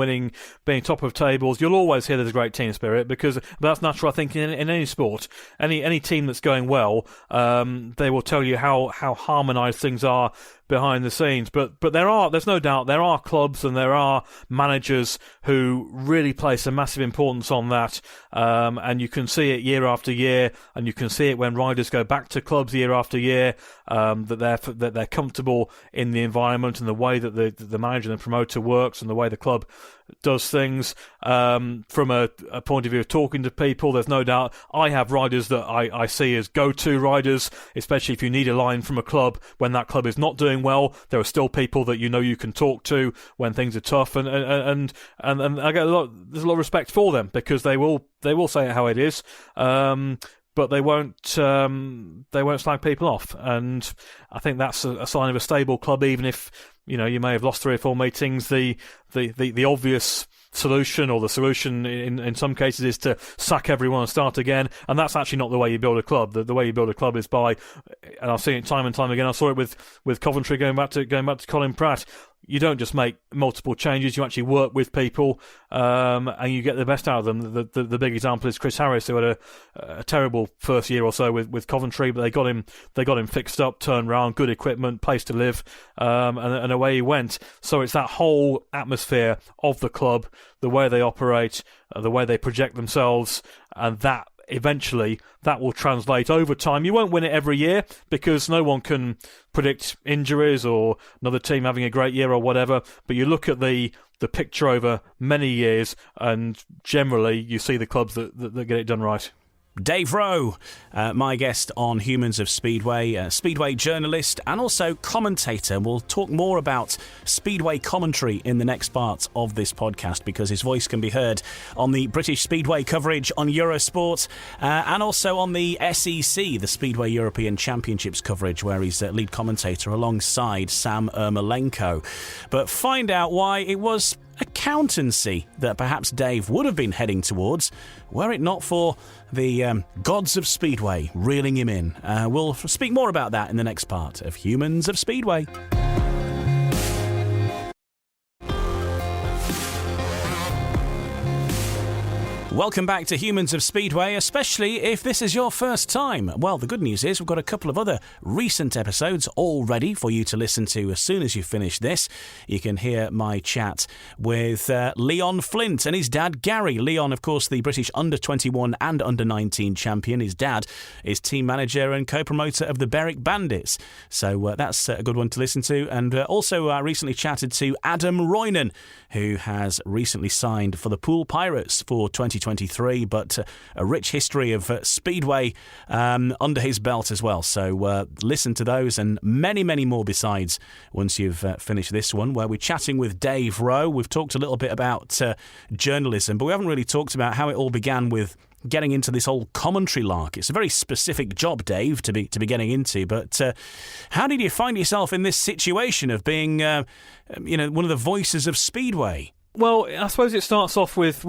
being top of tables, you'll always hear there's a great team spirit, because that's natural, I think, in any sport. Any team that's going well, they will tell you how harmonised things are behind the scenes, but there's no doubt there are clubs and there are managers who really place a massive importance on that, and you can see it year after year, and you can see it when riders go back to clubs year after year, atmosphere, that they're comfortable in the environment and the way that the manager and the promoter works and the way the club does things. From a point of view of talking to people, there's no doubt I have riders that I see as go-to riders, especially if you need a line from a club when that club is not doing well. There are still people that you can talk to when things are tough, and I get there's a lot of respect for them, because they will say it how it is. But they won't slag people off, and I think that's a sign of a stable club. Even if you may have lost 3 or 4 meetings, the obvious solution, or the solution in some cases, is to sack everyone and start again, and that's actually not the way you build a club. The way you build a club is by, and I've seen it time and time again. I saw it with Coventry going back to Colin Pratt. You don't just make multiple changes, you actually work with people, and you get the best out of them. The big example is Chris Harris, who had a terrible first year or so with Coventry, but they got him fixed up, turned round, good equipment, place to live, and away he went. So it's that whole atmosphere of the club, the way they operate, the way they project themselves, and that eventually that will translate over time. You won't win it every year, because no one can predict injuries or another team having a great year or whatever, but you look at the picture over many years, and generally you see the clubs that get it done right. Dave Rowe, my guest on Humans of Speedway, Speedway journalist and also commentator. We'll talk more about Speedway commentary in the next part of this podcast, because his voice can be heard on the British Speedway coverage on Eurosport, and also on the SEC, the Speedway European Championships coverage, where he's lead commentator alongside Sam Ermolenko. But find out why it was accountancy that perhaps Dave would have been heading towards, were it not for the gods of Speedway reeling him in. We'll speak more about that in the next part of Humans of Speedway. Welcome back to Humans of Speedway, especially if this is your first time. Well, the good news is we've got a couple of other recent episodes all ready for you to listen to as soon as you finish this. You can hear my chat with Leon Flint and his dad, Gary. Leon, of course, the British Under-21 and Under-19 champion. His dad is team manager and co-promoter of the Berwick Bandits. So that's a good one to listen to. And also I recently chatted to Adam Roynan, who has recently signed for the Poole Pirates for 2023, but a rich history of Speedway under his belt as well. So listen to those and many, many more besides once you've finished this one, where we're chatting with Dave Rowe. We've talked a little bit about journalism, but we haven't really talked about how it all began with getting into this whole commentary lark. It's a very specific job, Dave, to be getting into. But how did you find yourself in this situation of being, one of the voices of Speedway? Well, I suppose it starts off with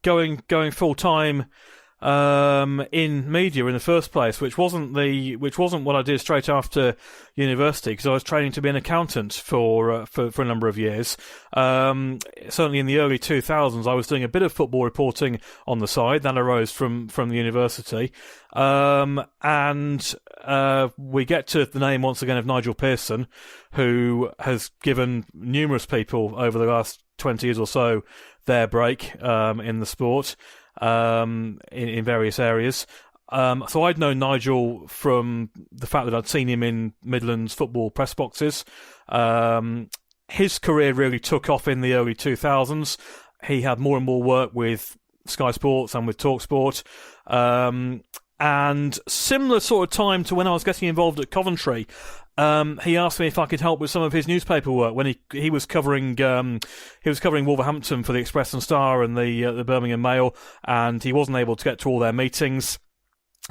going full time in media in the first place, which wasn't what I did straight after university, because I was training to be an accountant for a number of years. Certainly in the early 2000s, I was doing a bit of football reporting on the side. That arose from the university, and we get to the name once again of Nigel Pearson, who has given numerous people over the last 20 years or so their break in the sport. In various areas. So I'd known Nigel from the fact that I'd seen him in Midlands football press boxes. His career really took off in the early 2000s. He had more and more work with Sky Sports and with Talksport. And similar sort of time to when I was getting involved at Coventry, he asked me if I could help with some of his newspaper work when he was covering Wolverhampton for the Express and Star and the Birmingham Mail, and he wasn't able to get to all their meetings.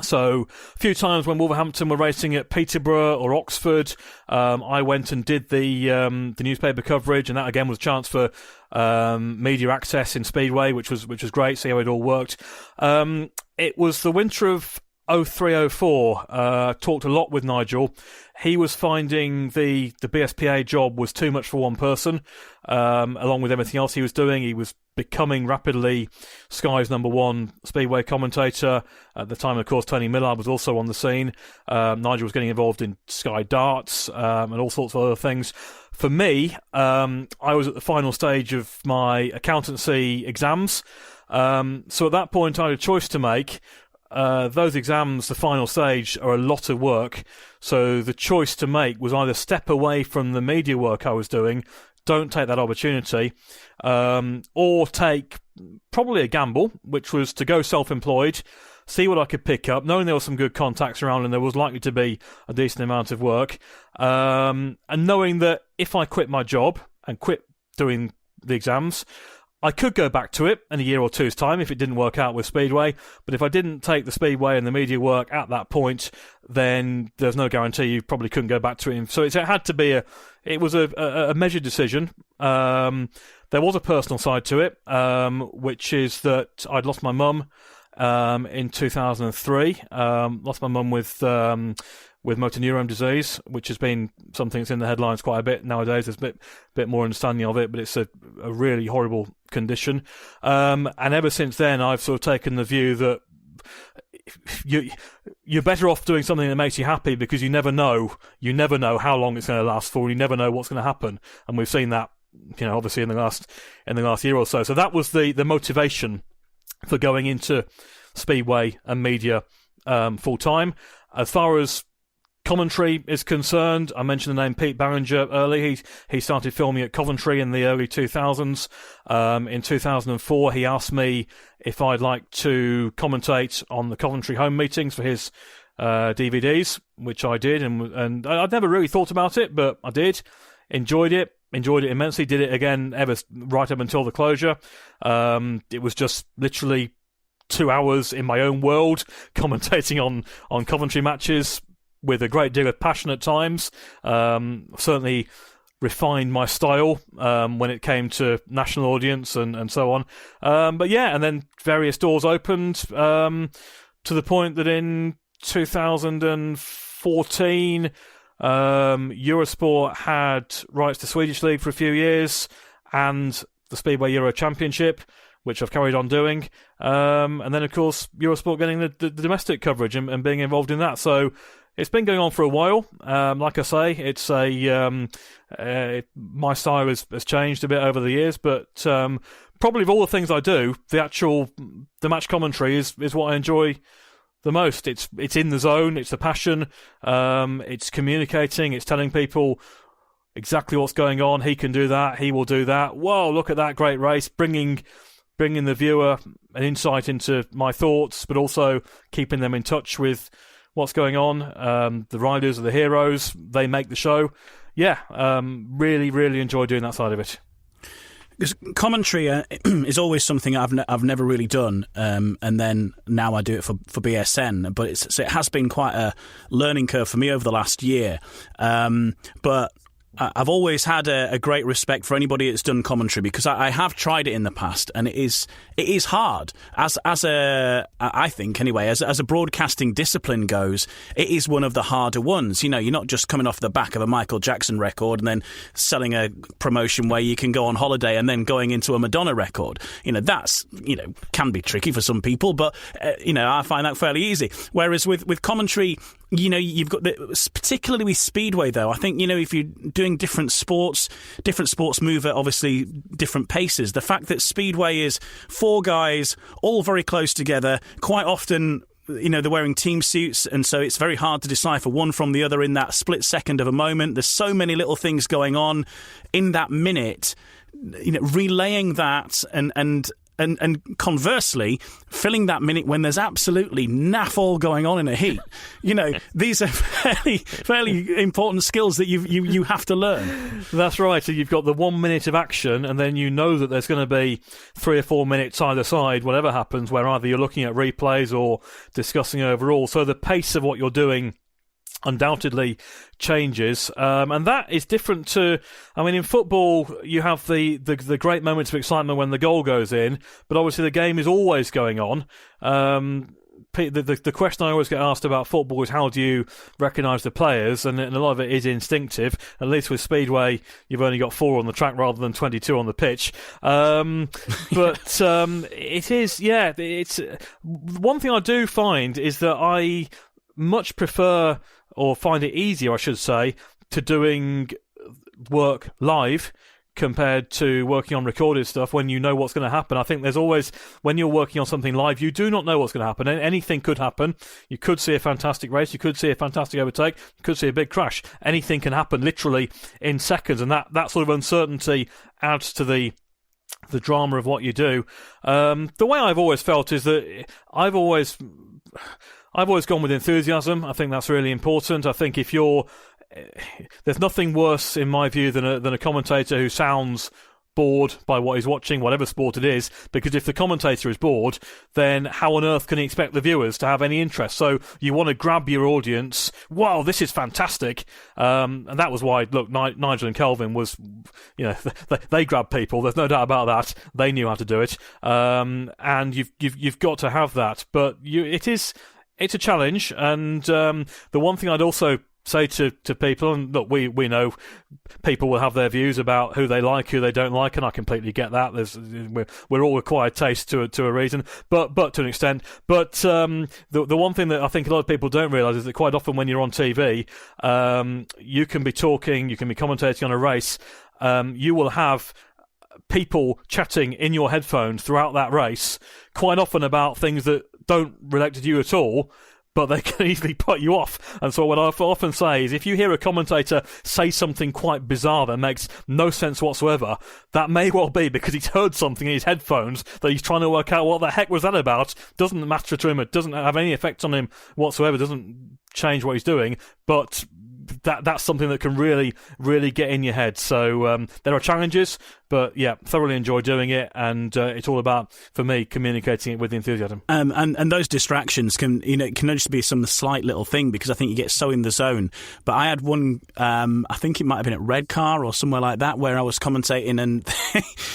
So a few times when Wolverhampton were racing at Peterborough or Oxford, I went and did the newspaper coverage, and that again was a chance for media access in Speedway, which was great. See how it all worked. It was the winter of 03-04. Talked a lot with Nigel. He was finding the BSPA job was too much for one person. Along with everything else he was doing, he was becoming rapidly Sky's #1 Speedway commentator. At the time, of course, Tony Millard was also on the scene. Nigel was getting involved in Sky Darts and all sorts of other things. For me, I was at the final stage of my accountancy exams. So at that point, I had a choice to make. those exams, the final stage, are a lot of work. So the choice to make was either step away from the media work I was doing, don't take that opportunity, or take probably a gamble, which was to go self-employed, see what I could pick up, knowing there were some good contacts around and there was likely to be a decent amount of work, and knowing that if I quit my job and quit doing the exams, I could go back to it in a year or two's time if it didn't work out with Speedway. But if I didn't take the Speedway and the media work at that point, then there's no guarantee you probably couldn't go back to it. So it had to be a measured decision. There was a personal side to it, which is that I'd lost my mum in 2003. Lost my mum with motor neurone disease, which has been something that's in the headlines quite a bit nowadays. There's a bit more understanding of it, but it's a really horrible condition. And ever since then, I've sort of taken the view that you're better off doing something that makes you happy, because you never know how long it's going to last for, and you never know what's going to happen. And we've seen that, obviously in the last year or so. So that was the motivation for going into Speedway and media full time. As far as commentary is concerned, I mentioned the name Pete Barringer earlier. He started filming at Coventry in the early 2000s. In 2004, he asked me if I'd like to commentate on the Coventry home meetings for his DVDs, which I did, and I'd never really thought about it, but I did. Enjoyed it immensely. Did it again right up until the closure. It was just literally 2 hours in my own world commentating on Coventry matches, with a great deal of passion at times. Certainly refined my style when it came to national audience and so on. But yeah, and then various doors opened to the point that in 2014, Eurosport had rights to Swedish League for a few years and the Speedway Euro Championship, which I've carried on doing. And then, of course, Eurosport getting the domestic coverage and being involved in that. So it's been going on for a while. Like I say, it's my style has changed a bit over the years, but probably of all the things I do, the match commentary is what I enjoy the most. It's in the zone, it's the passion, it's communicating, it's telling people exactly what's going on. He can do that, he will do that. Whoa, look at that great race, bringing the viewer an insight into my thoughts, but also keeping them in touch with what's going on. The riders are the heroes. They make the show. Yeah, really, really enjoy doing that side of it. Because commentary is always something I've never really done, and then now I do it for BSN. But it has been quite a learning curve for me over the last year. But I've always had a great respect for anybody that's done commentary, because I have tried it in the past, and it is hard. I think anyway, as a broadcasting discipline goes, it is one of the harder ones. You're not just coming off the back of a Michael Jackson record and then selling a promotion where you can go on holiday and then going into a Madonna record. That's can be tricky for some people, but I find that fairly easy. Whereas with commentary, you've got particularly with Speedway, though. I think, if you're doing different sports move at obviously different paces. The fact that Speedway is 4 guys all very close together, quite often, they're wearing team suits, and so it's very hard to decipher one from the other in that split second of a moment. There's so many little things going on in that minute. Relaying that and conversely, filling that minute when there's absolutely naff all going on in a heat. These are fairly important skills that you have to learn. That's right. So you've got the 1 minute of action, and then that there's going to be 3 or 4 minutes either side, whatever happens, where either you're looking at replays or discussing overall. So the pace of what you're doing undoubtedly changes, and that is different to, in football you have the great moments of excitement when the goal goes in, but obviously the game is always going on. The question I always get asked about football is, how do you recognise the players? And a lot of it is instinctive. At least with Speedway, you've only got 4 on the track rather than 22 on the pitch. But it is, yeah. It's one thing I do find is that I much prefer, or find it easier, I should say, to doing work live compared to working on recorded stuff when you know what's going to happen. I think there's always, when you're working on something live, you do not know what's going to happen. Anything could happen. You could see a fantastic race, you could see a fantastic overtake, you could see a big crash. Anything can happen literally in seconds, and that sort of uncertainty adds to the drama of what you do. The way I've always felt is that I've always gone with enthusiasm. I think that's really important. I think there's nothing worse, in my view, than a commentator who sounds bored by what he's watching, whatever sport it is, because if the commentator is bored, then how on earth can he expect the viewers to have any interest? So you want to grab your audience. Wow, this is fantastic. And that was why, look, Nigel and Kelvin was, they grabbed people. There's no doubt about that. They knew how to do it. And you've got to have that. But it's a challenge. And the one thing I'd also say to people, and look, we know people will have their views about who they like, who they don't like, and I completely get that. We're all acquired taste to a reason, but to an extent. But the one thing that I think a lot of people don't realise is that quite often when you're on TV, you can be talking, you can be commentating on a race, you will have people chatting in your headphones throughout that race, quite often about things that don't relate to you at all, but they can easily put you off. And so what I often say is, if you hear a commentator say something quite bizarre that makes no sense whatsoever, that may well be because he's heard something in his headphones that he's trying to work out what the heck was that about. Doesn't matter to him, it doesn't have any effect on him whatsoever, doesn't change what he's doing, but that's something that can really, really get in your head. So there are challenges, but yeah, thoroughly enjoy doing it, and it's all about, for me, communicating it with enthusiasm. And those distractions can just be some slight little thing, because I think you get so in the zone. But I had one, I think it might have been at Redcar or somewhere like that, where I was commentating and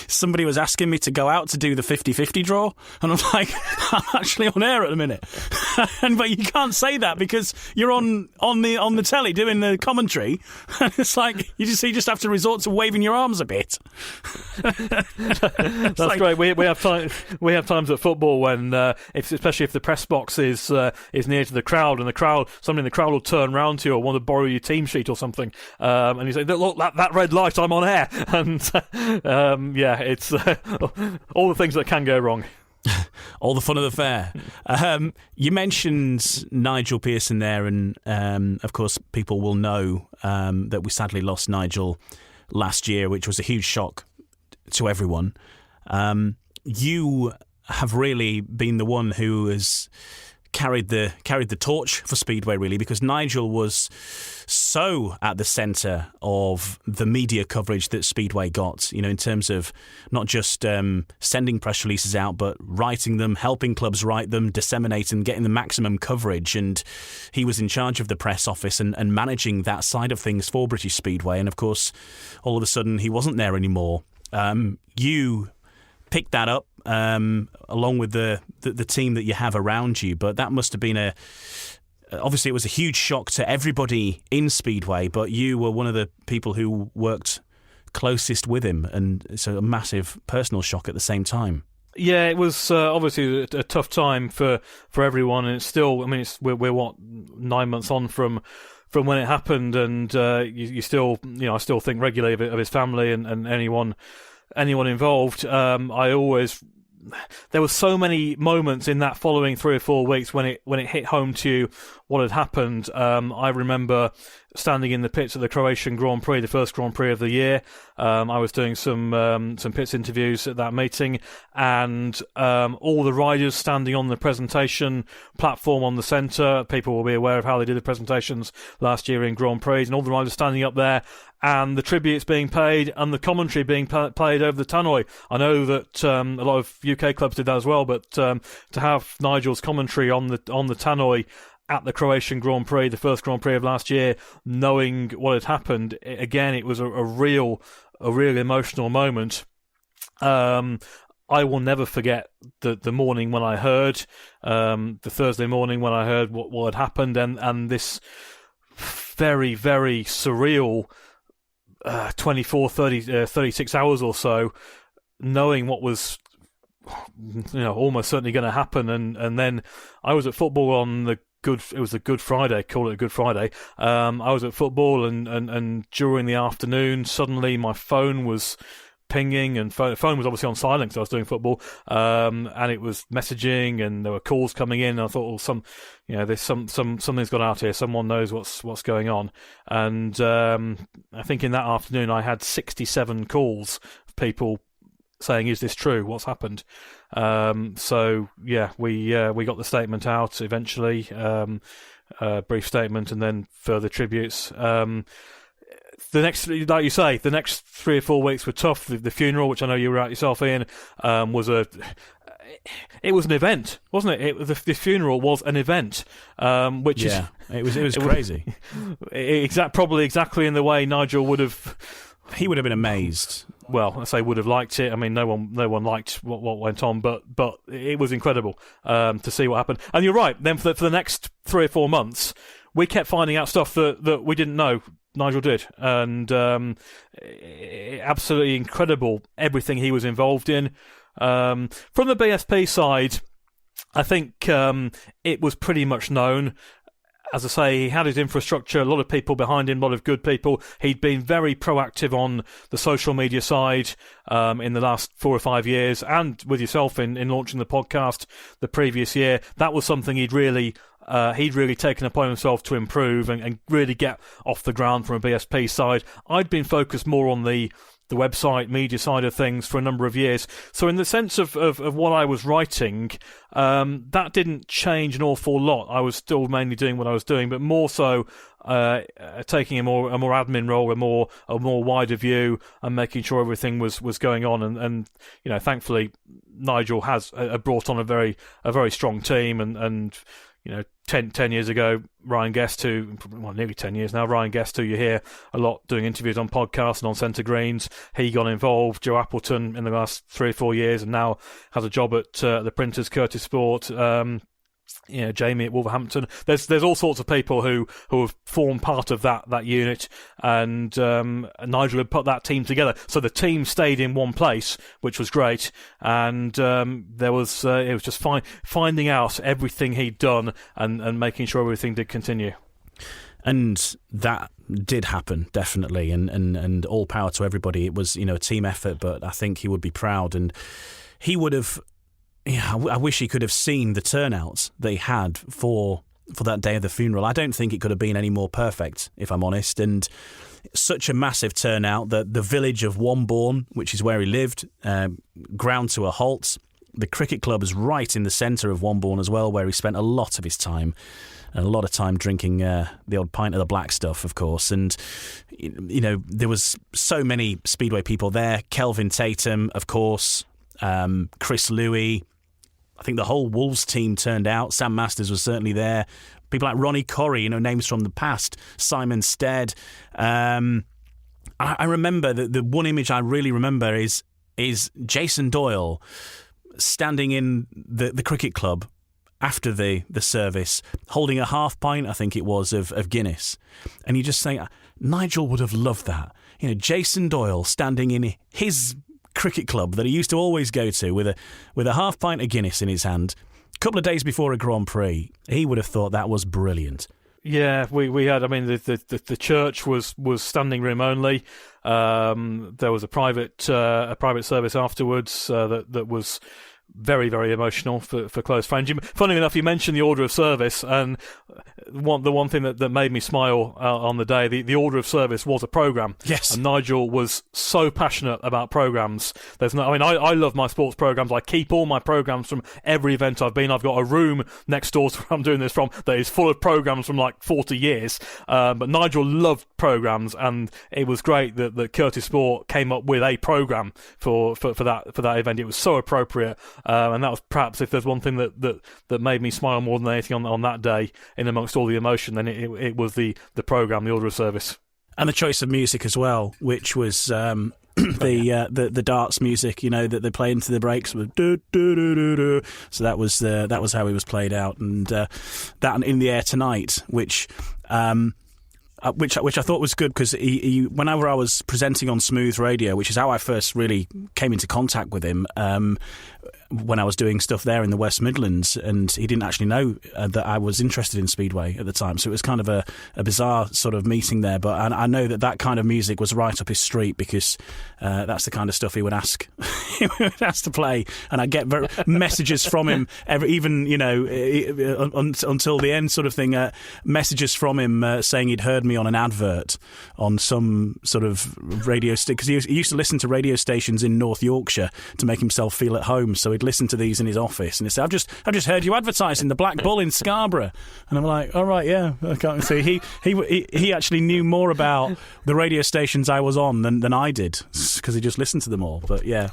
somebody was asking me to go out to do the 50-50 draw, and I'm like, I'm actually on air at the minute. But you can't say that because you're on the telly doing the commentary. It's like you just have to resort to waving your arms a bit. That's like, great. We have times at football when, especially if the press box is near to the crowd, and somebody in the crowd will turn round to you or want to borrow your team sheet or something, and you say, "Look, that red light, I'm on air." And it's all the things that can go wrong. All the fun of the fair. You mentioned Nigel Pearson there, and of course people will know that we sadly lost Nigel last year, which was a huge shock to everyone. You have really been the one who has carried the torch for Speedway, really, because Nigel was so at the centre of the media coverage that Speedway got, in terms of not just sending press releases out, but writing them, helping clubs write them, disseminating, getting the maximum coverage. And he was in charge of the press office and managing that side of things for British Speedway. And of course, all of a sudden, he wasn't there anymore. You picked that up along with the team that you have around you, but that must have been obviously it was a huge shock to everybody in Speedway, but you were one of the people who worked closest with him, and it's a massive personal shock at the same time. Yeah, it was obviously a tough time for everyone, and it's still, we're what, 9 months on from when it happened, and you still, I still think regularly of his family and anyone involved. There were so many moments in that following 3 or 4 weeks when it hit home to you what had happened. I remember standing in the pits at the Croatian Grand Prix, the first Grand Prix of the year. I was doing some pits interviews at that meeting, and all the riders standing on the presentation platform on the centre. People will be aware of how they did the presentations last year in Grand Prix, and all the riders standing up there, and the tributes being paid and the commentary being played over the tannoy. I know that a lot of UK clubs did that as well, but to have Nigel's commentary on the tannoy at the Croatian Grand Prix, the first Grand Prix of last year, knowing what had happened, again, it was a real emotional moment. I will never forget the morning when I heard, the Thursday morning when I heard what had happened, and this very, very surreal 36 hours or so, knowing what was almost certainly going to happen. And then I was at football on the Good Friday. Call it a Good Friday. I was at football, and during the afternoon, suddenly my phone was pinging, and phone was obviously on silent because I was doing football, and it was messaging, and there were calls coming in. And I thought, well, there's something's gone out here. Someone knows what's going on. And I think in that afternoon I had 67 calls of people saying, "Is this true? What's happened?" So yeah, we got the statement out eventually, brief statement, and then further tributes. The next, like you say, the next 3 or 4 weeks were tough. The funeral, which I know you were at yourself, Ian, was an event, wasn't it? The funeral was an event, which it was crazy. Probably exactly in the way Nigel would have. He would have been amazed. Well, I say would have liked it. I mean, no one liked what went on, but it was incredible to see what happened. And you're right. Then for the next 3 or 4 months, we kept finding out stuff that we didn't know Nigel did, and absolutely incredible everything he was involved in. From the BSP side, I think it was pretty much known. As I say, he had his infrastructure, a lot of people behind him, a lot of good people. He'd been very proactive on the social media side in the last 4 or 5 years, and with yourself in launching the podcast the previous year. That was something he'd really taken upon himself to improve and really get off the ground from a BSP side. I'd been focused more on the website, media side of things for a number of years. So in the sense of what I was writing, that didn't change an awful lot. I was still mainly doing what I was doing, but more so taking a more admin role, a more wider view, and making sure everything was going on. And thankfully, Nigel has brought on a very strong team, and 10 years ago, Ryan Guest, nearly 10 years now, Ryan Guest, who you hear a lot doing interviews on podcasts and on Centre Greens, he got involved. Joe Appleton in the last 3 or 4 years, and now has a job at the Printers, Curtis Sport. Jamie at Wolverhampton. There's all sorts of people who have formed part of that unit, and Nigel had put that team together. So the team stayed in one place, which was great, and it was just finding out everything he'd done and making sure everything did continue. And that did happen, definitely, and all power to everybody. It was a team effort, but I think he would be proud, and he would have. Yeah, I wish he could have seen the turnout they had for that day of the funeral. I don't think it could have been any more perfect, if I'm honest. And such a massive turnout that the village of Wombourne, which is where he lived, ground to a halt. The cricket club is right in the centre of Wombourne as well, where he spent a lot of his time, and a lot of time drinking the odd pint of the black stuff, of course. And there was so many Speedway people there. Kelvin Tatum, of course, Chris Louis. I think the whole Wolves team turned out. Sam Masters was certainly there. People like Ronnie Corrie, names from the past. Simon Stead. I remember the one image I really remember is Jason Doyle standing in the cricket club after the service, holding a half pint, I think it was, of Guinness. And you just think, Nigel would have loved that. Jason Doyle standing in his cricket club that he used to always go to with a half pint of Guinness in his hand a couple of days before a Grand Prix. He would have thought that was brilliant. Yeah, we had. I mean, the church was standing room only. There was a private service afterwards that was very, very emotional for close friends. Funny enough, you mentioned the order of service, and the one thing that made me smile on the day, the order of service was a programme. Yes. And Nigel was so passionate about programmes. I love my sports programmes. I keep all my programmes from every event I've been. I've got a room next door to where I'm doing this from that is full of programmes from like 40 years. But Nigel loved programmes, and it was great that Curtis Sport came up with a programme for that event. It was so appropriate. And that was perhaps, if there's one thing that made me smile more than anything on that day, in amongst all the emotion, then it was the programme, the order of service. And the choice of music as well, which was the darts music, that they play into the breaks. So that was how it was played out, and that In the Air Tonight, which I thought was good, because whenever I was presenting on Smooth Radio, which is how I first really came into contact with him, when I was doing stuff there in the West Midlands, and he didn't actually know that I was interested in Speedway at the time. So it was kind of a bizarre sort of meeting there. But I know that kind of music was right up his street, because that's the kind of stuff he would ask he would ask to play, and I get messages from him even until the end sort of thing. Messages from him saying he'd heard me on an advert on some sort of radio station, because he used to listen to radio stations in North Yorkshire to make himself feel at home. So he'd listen to these in his office, and he'd say, I've just heard you advertising the Black Bull in Scarborough. And I'm like, all right, yeah. I can't see. He actually knew more about the radio stations I was on than I did, because he just listened to them all. But yeah,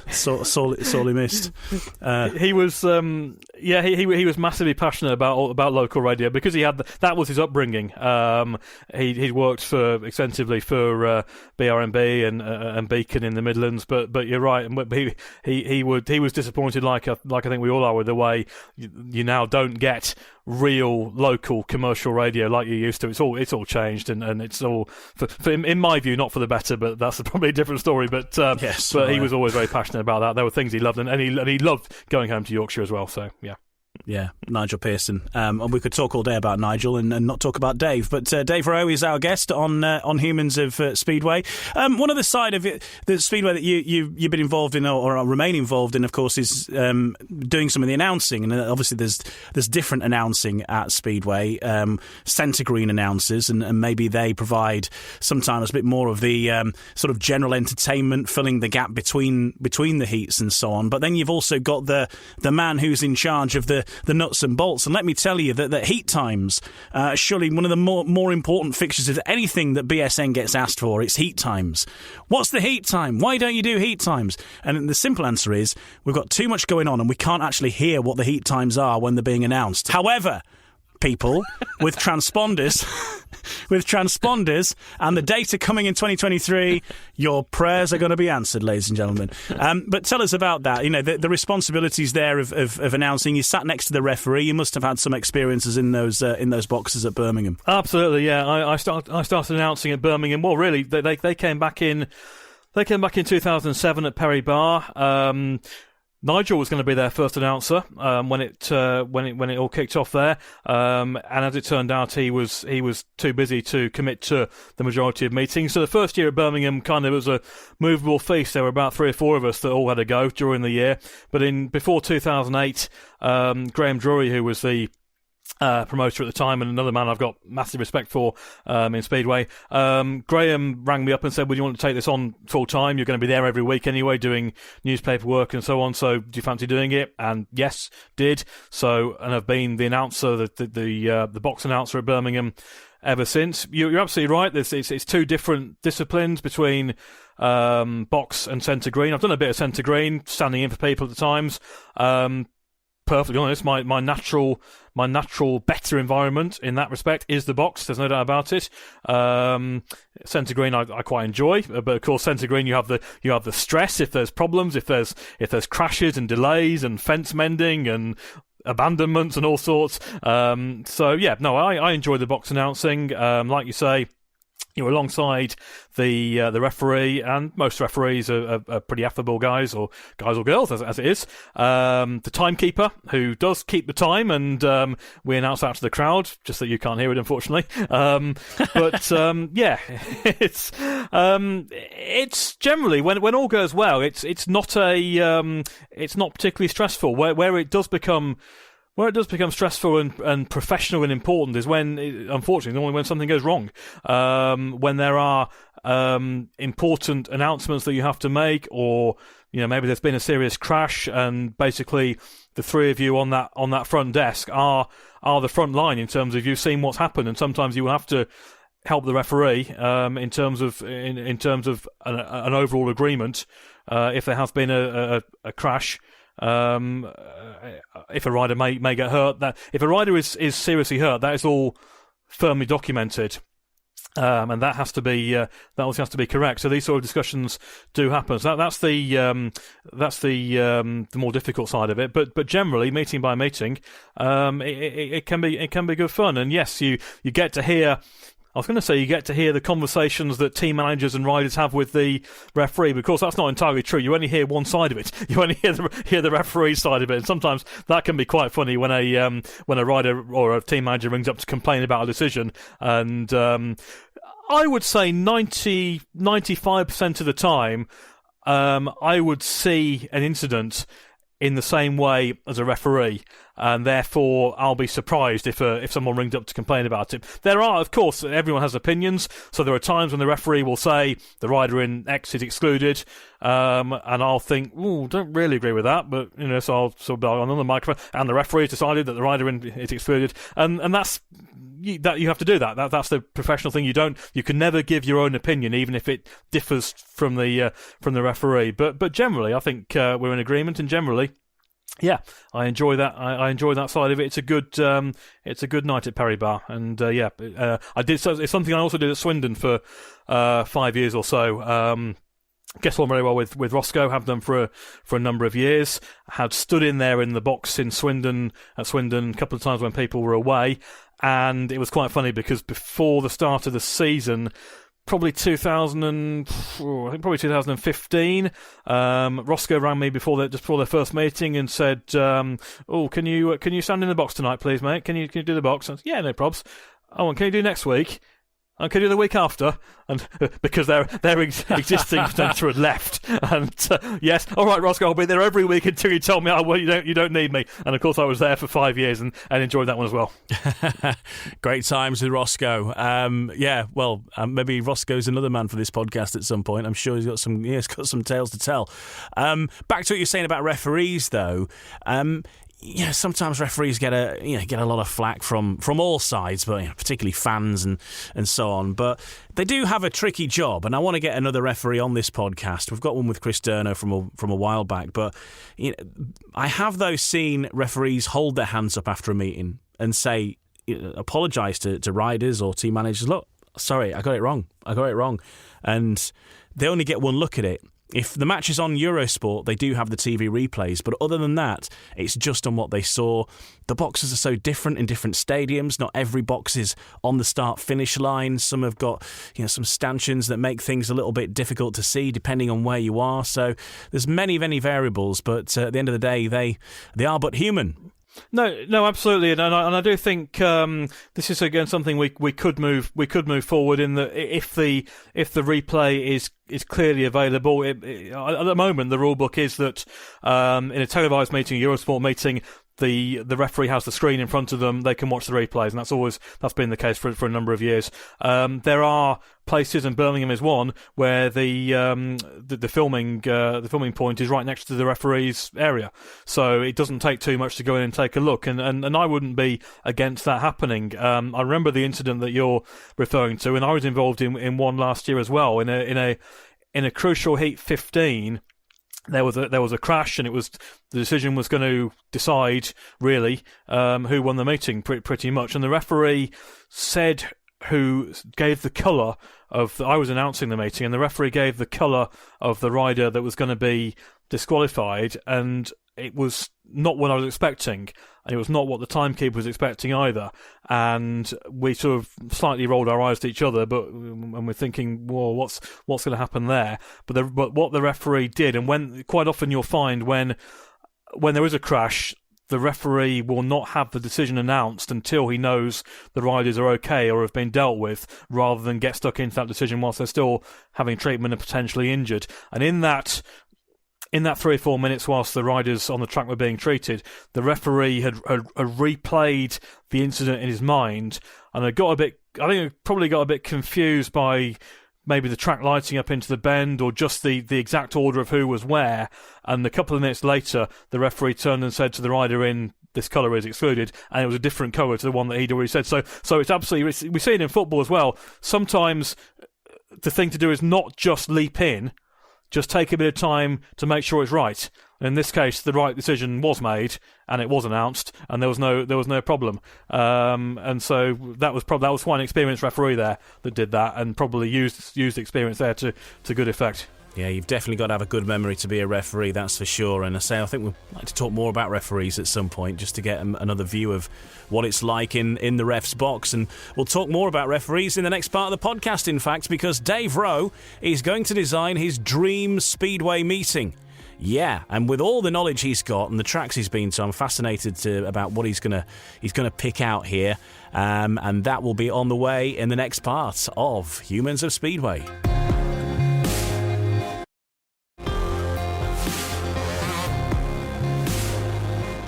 sorely missed. He was he was massively passionate about local radio, because he had that was his upbringing. He worked extensively for BRMB and Beacon in the Midlands, but you're right. He was disappointed, like I think we all are, with the way you now don't get real local commercial radio like you used to. It's all changed, and it's all in my view not for the better, but that's probably a different story. But yes, but he was always very passionate about that. There were things he loved, and he loved going home to Yorkshire as well. So yeah. Yeah, Nigel Pearson. And we could talk all day about Nigel and not talk about Dave. But Dave Rowe is our guest on Humans of Speedway. One other side of it, the Speedway that you've been involved in or remain involved in, of course, is doing some of the announcing. And obviously there's different announcing at Speedway. Centre Green announcers, and maybe they provide sometimes a bit more of the sort of general entertainment, filling the gap between the heats and so on. But then you've also got the man who's in charge of the nuts and bolts. And let me tell you that heat times, surely one of the more important fixtures of anything that BSN gets asked for. It's heat times. What's the heat time? Why don't you do heat times? And the simple answer is we've got too much going on, and we can't actually hear what the heat times are when they're being announced. However, people with transponders and the data coming in 2023, your prayers are going to be answered, ladies and gentlemen. But tell us about that. You know, the responsibilities there of announcing. You sat next to the referee. You must have had some experiences in those boxes at Birmingham. Absolutely, yeah. I started announcing at Birmingham. Well, really, they came back in 2007 at Perry Bar. Nigel was going to be their first announcer when it all kicked off there, and as it turned out, he was too busy to commit to the majority of meetings. So the first year at Birmingham kind of was a movable feast. There were about 3 or 4 of us that all had a go during the year. But before 2008, Graham Drury, who was the promoter at the time, and another man I've got massive respect for in Speedway. Graham rang me up and said, "Would you want to take this on full time? You're going to be there every week anyway, doing newspaper work and so on. So do you fancy doing it?" And yes, did. So, and I've been the announcer, the box announcer at Birmingham ever since. You're absolutely right. It's 2 different disciplines between box and centre green. I've done a bit of centre green, standing in for people at the times. Perfectly honest, my natural better environment in that respect is the box. There's no doubt about it. Centre green I quite enjoy, but of course centre green you have the stress if there's problems, if there's crashes and delays and fence mending and abandonments and all sorts. So yeah, no, I enjoy the box announcing. Like you say, you're alongside the referee, and most referees are pretty affable guys or girls, as it is. The timekeeper, who does keep the time, and we announce out to the crowd, just that you can't hear it, unfortunately. But yeah, it's generally when all goes well, it's not particularly stressful. Where it does become stressful and professional and important is when, unfortunately, normally when something goes wrong. When there are important announcements that you have to make, or maybe there's been a serious crash, and basically the 3 of you on that front desk are the front line in terms of you've seen what's happened, and sometimes you will have to help the referee in terms of an overall agreement if there has been a crash. If a rider may get hurt, that if a rider is seriously hurt, that is all firmly documented, and that has to be correct. So these sort of discussions do happen. So that's the more difficult side of it. But generally, meeting by meeting, it can be good fun. And yes, you get to hear I was going to say you get to hear the conversations that team managers and riders have with the referee, but of course that's not entirely true. You only hear one side of it. You only hear the referee's side of it, and sometimes that can be quite funny when a rider or a team manager rings up to complain about a decision. And I would say 95% of the time, I would see an incident in the same way as a referee, and therefore I'll be surprised if someone rings up to complain about it. There are, of course, everyone has opinions, so there are times when the referee will say the rider in X is excluded, and I'll think, don't really agree with that, but so I'll on the microphone, and the referee has decided that the rider in is excluded, and that's that you have to do that. That's the professional thing. You can never give your own opinion, even if it differs from the referee. But generally, I think we're in agreement, and generally, yeah, I enjoy that. I enjoy that side of it. It's a good night at Perry Bar, and I did. So it's something I also did at Swindon for 5 years or so. Gets on very well with Roscoe, have done for a number of years. Had stood in there in the box in Swindon a couple of times when people were away, and it was quite funny because before the start of the season, probably 2015, Roscoe rang me before their first meeting and said, can you stand in the box tonight, please, mate? Can you do the box? I said, yeah, no probs. Oh, and can you do next week? And can you do the week after? And because their existing presenter had left, and yes, all right, Roscoe, I'll be there every week until you tell me you don't need me. And of course, I was there for 5 years and enjoyed that one as well. Great times with Roscoe. Maybe Roscoe's another man for this podcast at some point. I'm sure he's got some tales to tell. Back to what you're saying about referees, though. Sometimes referees get a lot of flack from all sides, but particularly fans and so on. But they do have a tricky job, and I want to get another referee on this podcast. We've got one with Chris Durno from a while back, but I have seen referees hold their hands up after a meeting and say, apologise to riders or team managers. Look, sorry, I got it wrong, and they only get one look at it. If the match is on Eurosport, they do have the TV replays, but other than that, it's just on what they saw. The boxes are so different in different stadiums. Not every box is on the start-finish line. Some have got some stanchions that make things a little bit difficult to see depending on where you are. So there's many, many variables, but at the end of the day, they are but human. No, absolutely, and I do think this is again something we could move forward in that if the replay is clearly available. At the moment, the rule book is that in a televised meeting, a Eurosport meeting, the referee has the screen in front of them. They can watch the replays, and that's been the case for a number of years. There are places, and Birmingham is one, where the filming point is right next to the referee's area, so it doesn't take too much to go in and take a look. And I wouldn't be against that happening. I remember the incident that you're referring to, and I was involved in one last year as well. In a crucial heat 15. There was a crash, and the decision was going to decide really who won the meeting pretty much. And the referee said who gave the colour of. I was announcing the meeting, and the referee gave the colour of the rider that was going to be disqualified, and it was not what I was expecting, and it was not what the timekeeper was expecting either. And we sort of slightly rolled our eyes at each other, and we're thinking, "Whoa, what's going to happen there?" But what the referee did, and quite often you'll find when there is a crash, the referee will not have the decision announced until he knows the riders are okay or have been dealt with, rather than get stuck into that decision whilst they're still having treatment and potentially injured. And in that 3 or 4 minutes whilst the riders on the track were being treated, the referee had replayed the incident in his mind, and I think he probably got a bit confused by maybe the track lighting up into the bend, or just the exact order of who was where. And a couple of minutes later, the referee turned and said to the rider in, "This colour is excluded," and it was a different colour to the one that he'd already said. So it's absolutely, we see it in football as well. Sometimes the thing to do is not just leap in, just take a bit of time to make sure it's right. In this case, the right decision was made, and it was announced, and there was no problem. And so that was quite an experienced referee there that did that, and probably used the experience there to good effect. Yeah, you've definitely got to have a good memory to be a referee, that's for sure. And I think we'd like to talk more about referees at some point, just to get another view of what it's like in the ref's box. And we'll talk more about referees in the next part of the podcast, in fact, because Dave Rowe is going to design his dream Speedway meeting. Yeah, and with all the knowledge he's got and the tracks he's been to, I'm fascinated about what he's gonna pick out here. And that will be on the way in the next part of Humans of Speedway.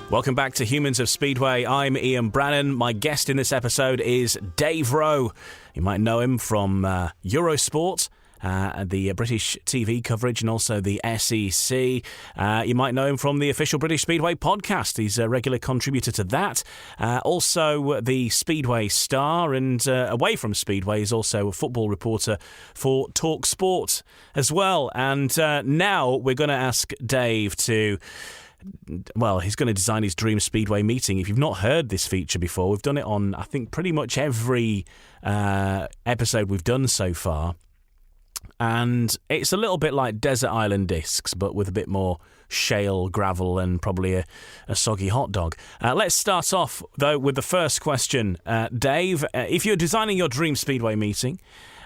Welcome back to Humans of Speedway. I'm Ian Brannan. My guest in this episode is Dave Rowe. You might know him from Eurosport, the British TV coverage, and also the SEC. You might know him from the official British Speedway podcast. He's a regular contributor to that. Also the Speedway Star, and away from Speedway, he's also a football reporter for Talksport as well. And now we're going to ask Dave to... Well, he's going to design his dream Speedway meeting. If you've not heard this feature before, we've done it on, I think, pretty much every episode we've done so far. And it's a little bit like Desert Island Discs, but with a bit more shale, gravel, and probably a soggy hot dog. Let's start off, though, with the first question. Dave, if you're designing your dream Speedway meeting,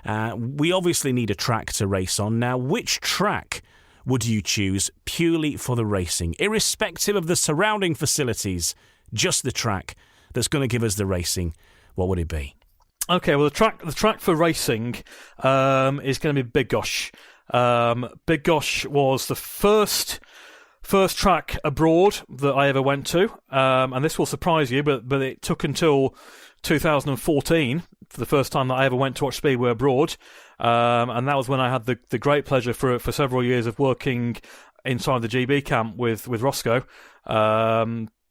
we obviously need a track to race on. Now, which track would you choose purely for the racing, irrespective of the surrounding facilities, just the track that's going to give us the racing? What would it be? Okay, well, the track for racing is going to be Big Gosh. Big Gosh was the first track abroad that I ever went to, and this will surprise you, but it took until 2014 for the first time that I ever went to watch Speedway abroad. And that was when I had the great pleasure for several years of working inside the GB camp with Roscoe.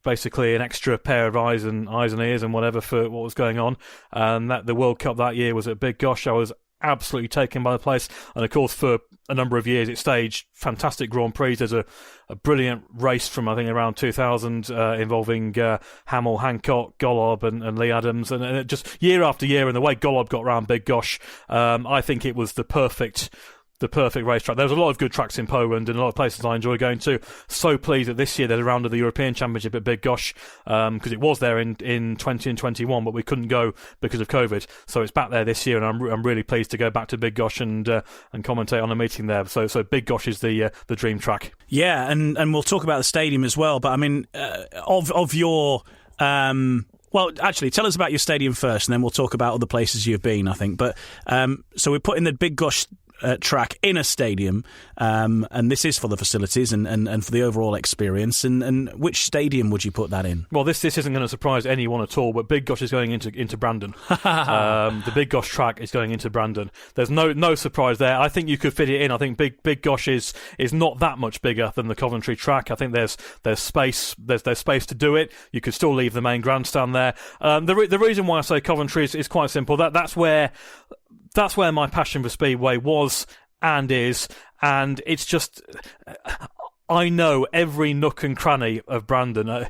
Basically an extra pair of eyes and ears and whatever for what was going on. And that the World Cup that year was at Big Gosh. I was absolutely taken by the place. And of course, for a number of years, it staged fantastic Grand Prix. There's a brilliant race from, I think, around 2000 involving Hamill, Hancock, Golob and Lee Adams. And it just year after year, and the way Golob got around Big Gosh, I think it was the perfect racetrack. There was a lot of good tracks in Poland and a lot of places I enjoy going to. So pleased that this year there's a round of the European Championship at Big Gosh, because it was there in 20 and 21, but we couldn't go because of COVID. So it's back there this year, and I'm really pleased to go back to Big Gosh and commentate on a meeting there. So Big Gosh is the dream track. Yeah, and we'll talk about the stadium as well. But I mean, of your well, actually, tell us about your stadium first, and then we'll talk about other places you've been, I think. But so we're putting the Big Gosh track in a stadium, and this is for the facilities and for the overall experience. And which stadium would you put that in? Well, this isn't going to surprise anyone at all, but Big Gosh is going into Brandon. The Big Gosh track is going into Brandon. There's no surprise there. I think you could fit it in. I think Big Gosh is not that much bigger than the Coventry track. I think there's space. There's space to do it. You could still leave the main grandstand there. The reason why I say Coventry is quite simple. That's where my passion for Speedway was and is, and it's just, I know every nook and cranny of Brandon.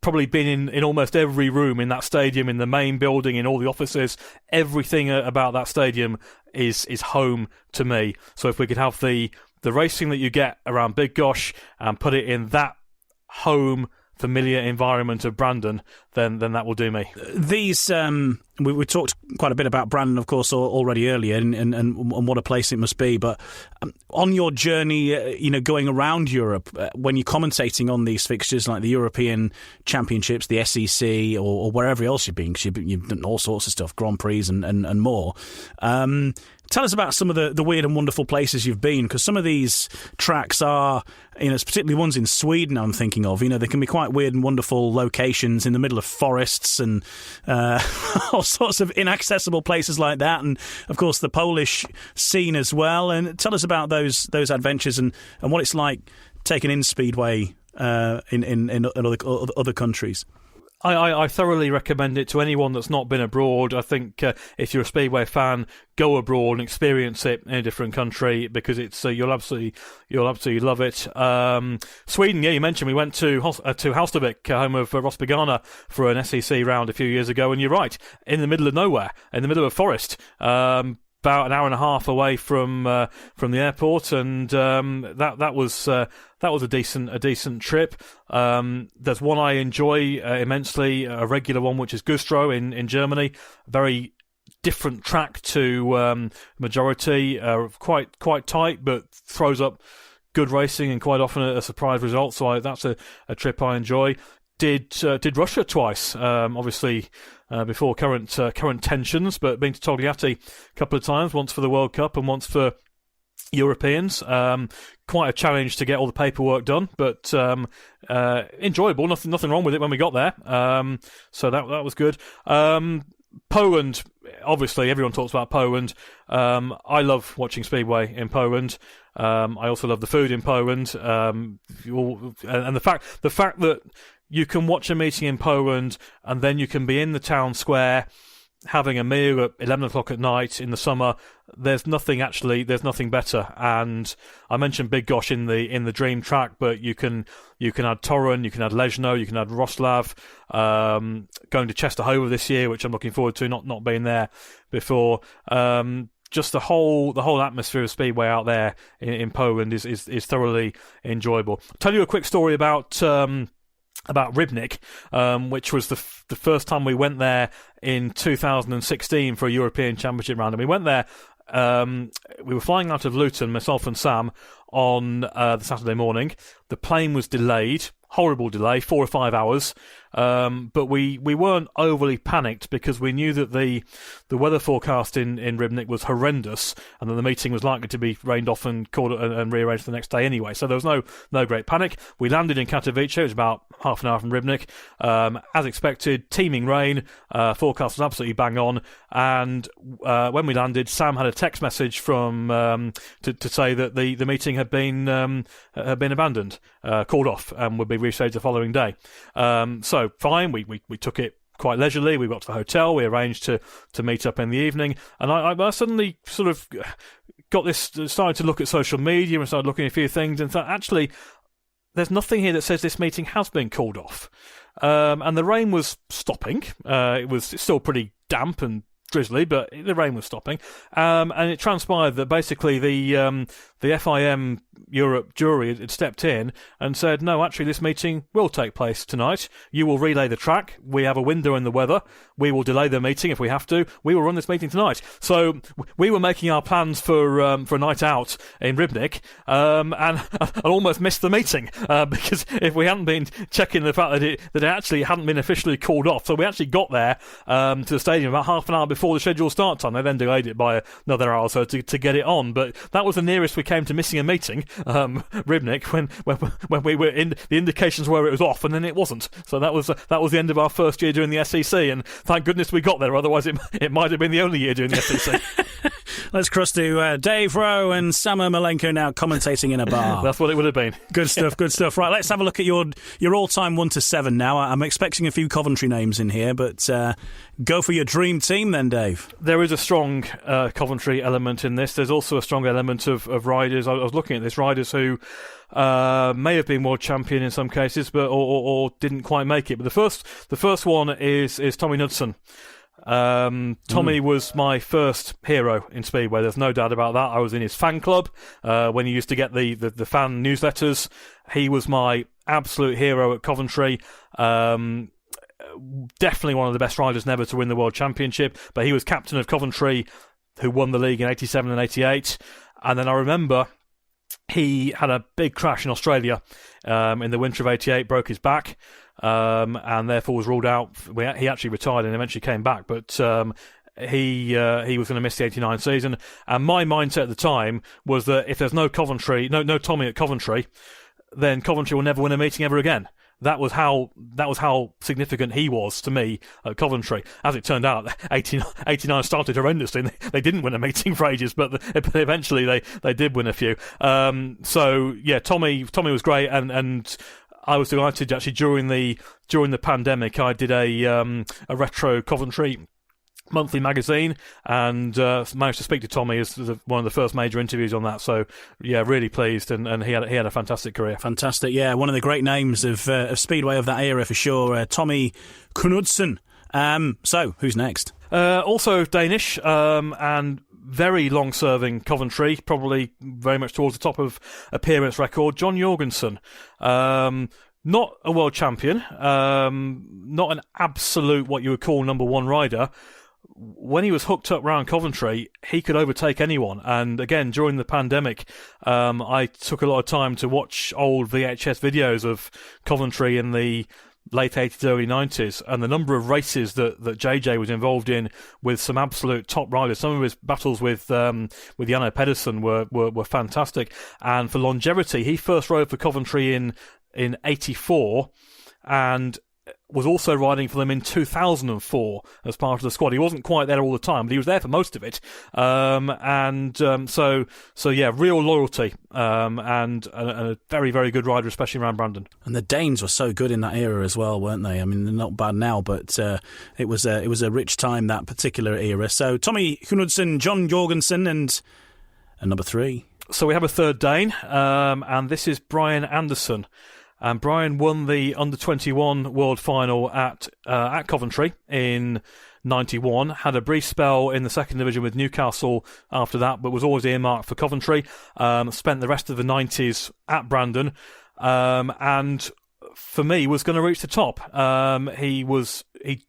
Probably been in almost every room in that stadium, in the main building, in all the offices. Everything about that stadium is home to me. So if we could have the racing that you get around Big Gosh and put it in that home, familiar environment of Brandon, then that will do me. These we talked quite a bit about Brandon, of course, already earlier, and what a place it must be. But on your journey, going around Europe, when you're commentating on these fixtures like the European Championships, the SEC, or wherever else you've been, because you've done all sorts of stuff, Grand Prix and more. Tell us about some of the weird and wonderful places you've been, because some of these tracks are, particularly ones in Sweden I'm thinking of, they can be quite weird and wonderful locations in the middle of forests and all sorts of inaccessible places like that, and of course the Polish scene as well. And tell us about those adventures and what it's like taking in Speedway in other countries. I thoroughly recommend it to anyone that's not been abroad. I think if you're a Speedway fan, go abroad and experience it in a different country, because it's you'll absolutely love it. Sweden, yeah, you mentioned we went to Hallstavik, home of Ross Begana, for an SEC round a few years ago, and you're right, in the middle of nowhere, in the middle of a forest. about an hour and a half away from the airport, and that was a decent trip. There's one I enjoy immensely, a regular one, which is Güstrow in Germany. Very different track to majority, quite tight, but throws up good racing and quite often a surprise result. So that's a trip I enjoy. Did Russia twice, obviously before current tensions, but been to Togliatti a couple of times, once for the World Cup and once for Europeans. Quite a challenge to get all the paperwork done, but enjoyable. Nothing wrong with it when we got there. So that was good. Poland, obviously, everyone talks about Poland. I love watching Speedway in Poland. I also love the food in Poland. And the fact that you can watch a meeting in Poland and then you can be in the town square having a meal at 11 o'clock at night in the summer. There's nothing better. And I mentioned Big Gosh in the Dream track, but you can add Torun, you can add Leszno, you can add Wrocław. Going to Częstochowa this year, which I'm looking forward to, not being there before. Just the whole atmosphere of Speedway out there in Poland is thoroughly enjoyable. I'll tell you a quick story about Rybnik, which was the first time we went there in 2016 for a European Championship round. And we went there, we were flying out of Luton, myself and Sam, on the Saturday morning. The plane was delayed, horrible delay, 4 or 5 hours. But we weren't overly panicked because we knew that the weather forecast in Rybnik was horrendous, and that the meeting was likely to be rained off and called and rearranged the next day anyway. So there was no great panic. We landed in Katowice. It was about half an hour from Rybnik. As expected, teeming rain. Forecast was absolutely bang on. And when we landed, Sam had a text message from to say that the meeting had been abandoned, called off, and would be restaged the following day. So fine, we took it quite leisurely. We got to the hotel. We arranged to meet up in the evening, and I suddenly sort of got this, started to look at social media and started looking at a few things, and thought, actually, there's nothing here that says this meeting has been called off. And the rain was stopping. It was still pretty damp and drizzly, but the rain was stopping. And it transpired that basically the FIM Europe jury had stepped in and said, no, actually this meeting will take place tonight. You will relay the track. We have a window in the weather. We will delay the meeting if we have to. We will run this meeting tonight. So we were making our plans for a night out in Rybnik, and I almost missed the meeting because if we hadn't been checking the fact that it actually hadn't been officially called off. So we actually got there to the stadium about half an hour before the scheduled start time. They then delayed it by another hour or so to get it on. But that was the nearest we came to missing a meeting, Rybnik, when we were in. The indications were it was off, and then it wasn't. So that was the end of our first year doing the SEC, and thank goodness we got there. Otherwise, it might have been the only year doing the SEC. Let's cross to Dave Rowe and Samer Malenko now commentating in a bar. That's what it would have been. Good stuff, good stuff. Right, let's have a look at your all-time 1 to 7 now. I'm expecting a few Coventry names in here, but go for your dream team then, Dave. There is a strong Coventry element in this. There's also a strong element of riders. I was looking at this, riders who may have been world champion in some cases, but or didn't quite make it. But the first one is Tommy Knudsen. Tommy was my first hero in Speedway. There's no doubt about that. I was in his fan club when he used to get the fan newsletters. He was my absolute hero at Coventry. Definitely one of the best riders never to win the World Championship, but he was captain of Coventry, who won the league in 87 and 88. And then I remember he had a big crash in Australia in the winter of 88, broke his back, and therefore was ruled out. He actually retired and eventually came back, but he was going to miss the 89 season. And my mindset at the time was that if there's no Tommy at Coventry, then Coventry will never win a meeting ever again. That was how significant he was to me at Coventry. As it turned out, 89 started horrendously. They didn't win a meeting for ages, but eventually they did win a few. So yeah, Tommy was great, and I was delighted actually during the pandemic. I did a retro Coventry monthly magazine, and managed to speak to Tommy as one of the first major interviews on that. So yeah, really pleased, and he had a fantastic career. Fantastic, yeah, one of the great names of Speedway of that era for sure. Tommy Knudsen. So who's next? Also Danish, and very long-serving Coventry, probably very much towards the top of appearance record, John Jorgensen. Not a world champion, not an absolute what you would call number one rider. When he was hooked up round Coventry, he could overtake anyone. And again, during the pandemic, I took a lot of time to watch old VHS videos of Coventry in the late 80s, early 90s, and the number of races that JJ was involved in with some absolute top riders. Some of his battles with Janne Pedersen were fantastic. And for longevity, he first rode for Coventry in 84, and was also riding for them in 2004 as part of the squad. He wasn't quite there all the time, but he was there for most of it. So yeah, real loyalty, and a very, very good rider, especially around Brandon. And the Danes were so good in that era as well, weren't they? I mean, they're not bad now, but it was a rich time, that particular era. So Tommy Knudsen, John Jorgensen, and number 3. So we have a third Dane, and this is Brian Anderson. And Brian won the under-21 World Final at Coventry in 91, had a brief spell in the second division with Newcastle after that, but was always earmarked for Coventry. Spent the rest of the 90s at Brandon, and for me was going to reach the top. He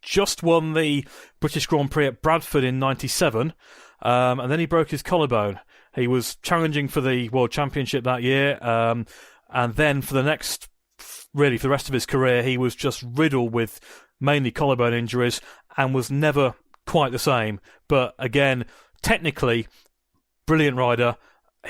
just won the British Grand Prix at Bradford in 97, and then he broke his collarbone. He was challenging for the World Championship that year, and then for the rest of his career, he was just riddled with mainly collarbone injuries and was never quite the same. But again, technically, brilliant rider.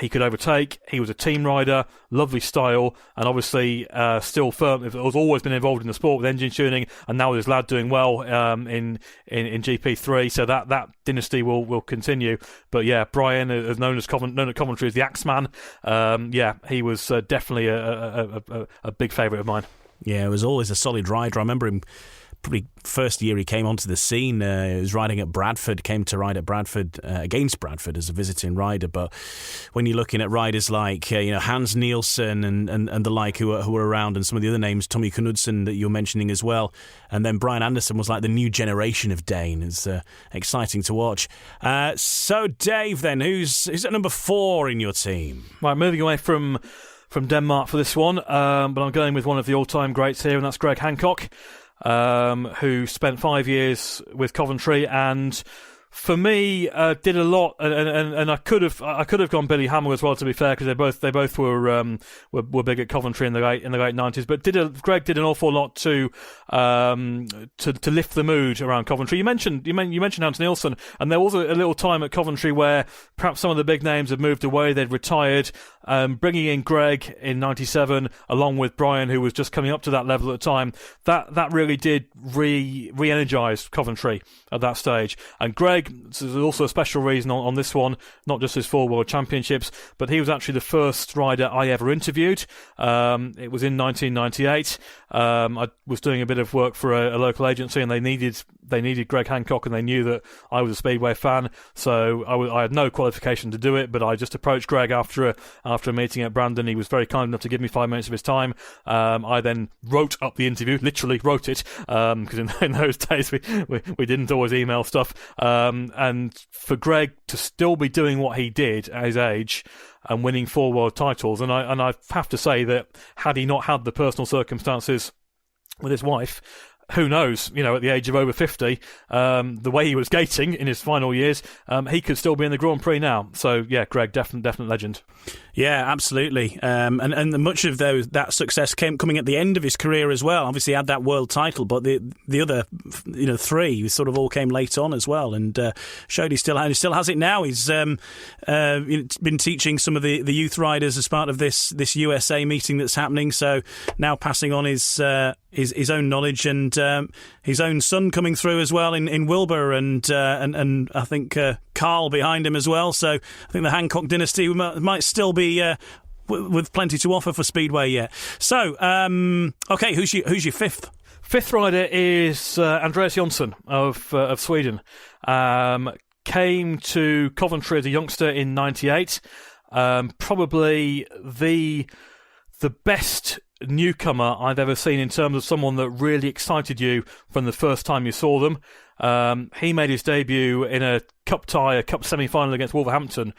He could overtake. He was a team rider, lovely style, and obviously still firm. Has always been involved in the sport with engine tuning, and now with his lad doing well in GP3. So that dynasty will continue. But yeah, Brian is known at Coventry as the Axeman. Yeah, he was definitely a big favourite of mine. Yeah, he was always a solid rider. I remember him. Probably first year he came onto the scene, he was riding at Bradford, came to ride at Bradford, against Bradford as a visiting rider. But when you're looking at riders like Hans Nielsen and the like who were around, and some of the other names, Tommy Knudsen that you're mentioning as well, and then Brian Anderson was like the new generation of Dane. It's exciting to watch. So Dave, then, who's at number 4 in your team? Right, moving away from Denmark for this one, but I'm going with one of the all-time greats here, and that's Greg Hancock. Who spent 5 years with Coventry, and for me did a lot, and I could have gone Billy Hamill as well, to be fair, because they both were big at Coventry in the late 90s. But Greg did an awful lot to lift the mood around Coventry. You mentioned Hans Nielsen, and there was a little time at Coventry where perhaps some of the big names had moved away, they'd retired. Bringing in Greg in 97 along with Brian, who was just coming up to that level at the time, that really did re-energise Coventry at that stage. And Greg, there's also a special reason on this one, not just his 4 World Championships, but he was actually the first rider I ever interviewed. It was in 1998. I was doing a bit of work for a local agency, and they needed Greg Hancock, and they knew that I was a Speedway fan, so I had no qualification to do it, but I just approached Greg after a meeting at Brandon. He was very kind enough to give me 5 minutes of his time. I then wrote up the interview, literally wrote it, because in those days we didn't always email stuff. And for Greg to still be doing what he did at his age and winning 4 world titles, and I have to say that had he not had the personal circumstances with his wife, who knows, at the age of over 50, the way he was skating in his final years, he could still be in the Grand Prix now. So, yeah, Greg, definite legend. Yeah, absolutely. And much of that success coming at the end of his career as well. Obviously, he had that world title, but the other 3 sort of all came late on as well, and showed he still has it now. He's been teaching some of the youth riders as part of this USA meeting that's happening. So now passing on his own knowledge, and his own son coming through as well in Wilbur, and I think Carl behind him as well. So I think the Hancock dynasty might still be with plenty to offer for Speedway yet. So okay, who's your 5th? Fifth rider is Andreas Jonsson of Sweden. Came to Coventry as a youngster in 98. Probably the best newcomer I've ever seen in terms of someone that really excited you from the first time you saw them. He made his debut in a cup semi-final against Wolverhampton,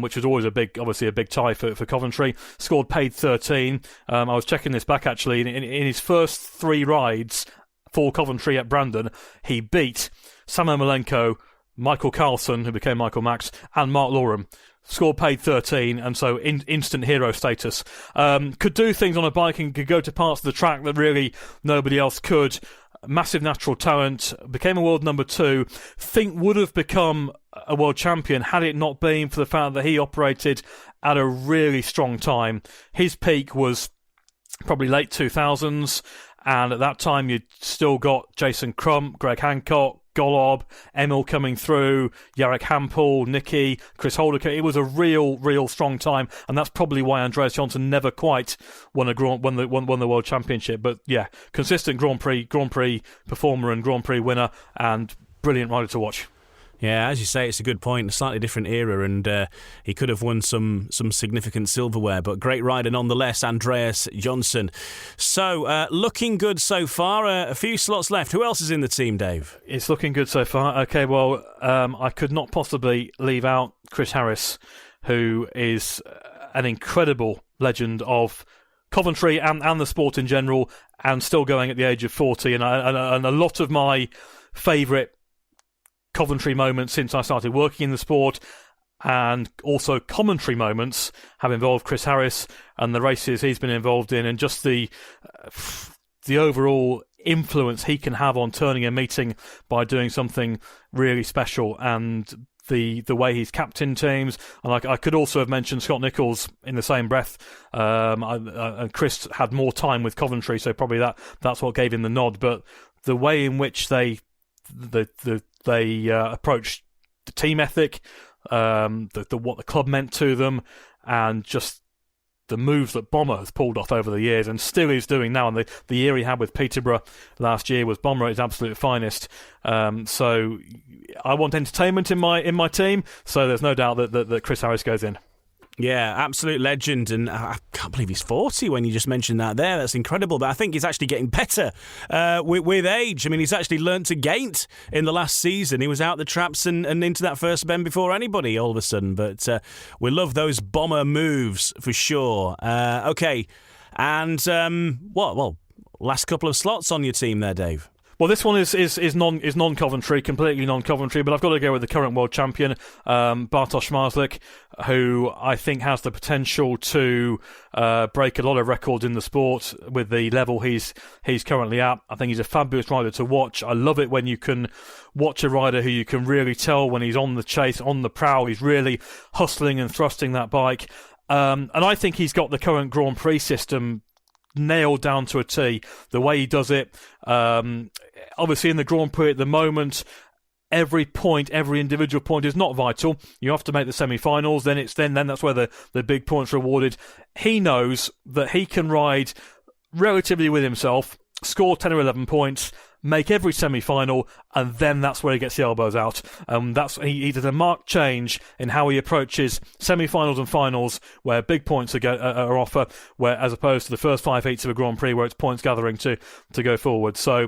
which was always obviously a big tie for Coventry. Scored paid 13. I was checking this back actually. In his first 3 rides for Coventry at Brandon, he beat Samuel Malenko, Michael Carlson, who became Michael Max, and Mark Loram. Scored paid 13, and so instant hero status. Could do things on a bike and could go to parts of the track that really nobody else could. Massive natural talent, became a world number 2. Think would have become a world champion had it not been for the fact that he operated at a really strong time. His peak was probably late 2000s, and at that time you'd still got Jason Crump, Greg Hancock, Golob, Emil coming through, Jarek Hampel, Nicky, Chris Holder. It was a real strong time, and that's probably why Andreas Johnson never quite won the World Championship. But yeah, consistent Grand Prix performer and Grand Prix winner, and brilliant rider to watch. Yeah, as you say, it's a good point. A slightly different era, and he could have won some significant silverware, but great rider nonetheless, Andreas Johnson. So, looking good so far. A few slots left. Who else is in the team, Dave? It's looking good so far. Okay, well, I could not possibly leave out Chris Harris, who is an incredible legend of Coventry and the sport in general, and still going at the age of 40. And a lot of my favourite Coventry moments since I started working in the sport, and also commentary moments, have involved Chris Harris and the races he's been involved in, and just the overall influence he can have on turning a meeting by doing something really special, and the way he's captained teams. And I could also have mentioned Scott Nichols in the same breath. And Chris had more time with Coventry, so probably that's what gave him the nod. But the way in which they approached the team ethic, what the club meant to them, and just the moves that Bomber has pulled off over the years and still is doing now. And the year he had with Peterborough last year was Bomber at his absolute finest. So I want entertainment in my team. So there's no doubt that Chris Harris goes in. Yeah, absolute legend, and I can't believe he's 40 when you just mentioned that there. That's incredible, but I think he's actually getting better with age. I mean, he's actually learnt to gate in the last season. He was out the traps and into that first bend before anybody all of a sudden, but we love those Bomber moves for sure. Okay, and last couple of slots on your team there, Dave. Well, this one is non-Coventry, completely non-Coventry, but I've got to go with the current world champion, Bartosz Marslik, who I think has the potential to break a lot of records in the sport with the level he's currently at. I think he's a fabulous rider to watch. I love it when you can watch a rider who you can really tell when he's on the chase, on the prowl, he's really hustling and thrusting that bike. And I think he's got the current Grand Prix system nailed down to a T. The way he does it, obviously in the Grand Prix at the moment, every individual point is not vital. You have to make the semi-finals, then that's where the big points are awarded. He knows that he can ride relatively with himself, score 10 or 11 points, make every semi-final, and then that's where he gets the elbows out. He does a marked change in how he approaches semi-finals and finals, where big points are offer, where as opposed to the first 5 heats of a Grand Prix, where it's points gathering to go forward. So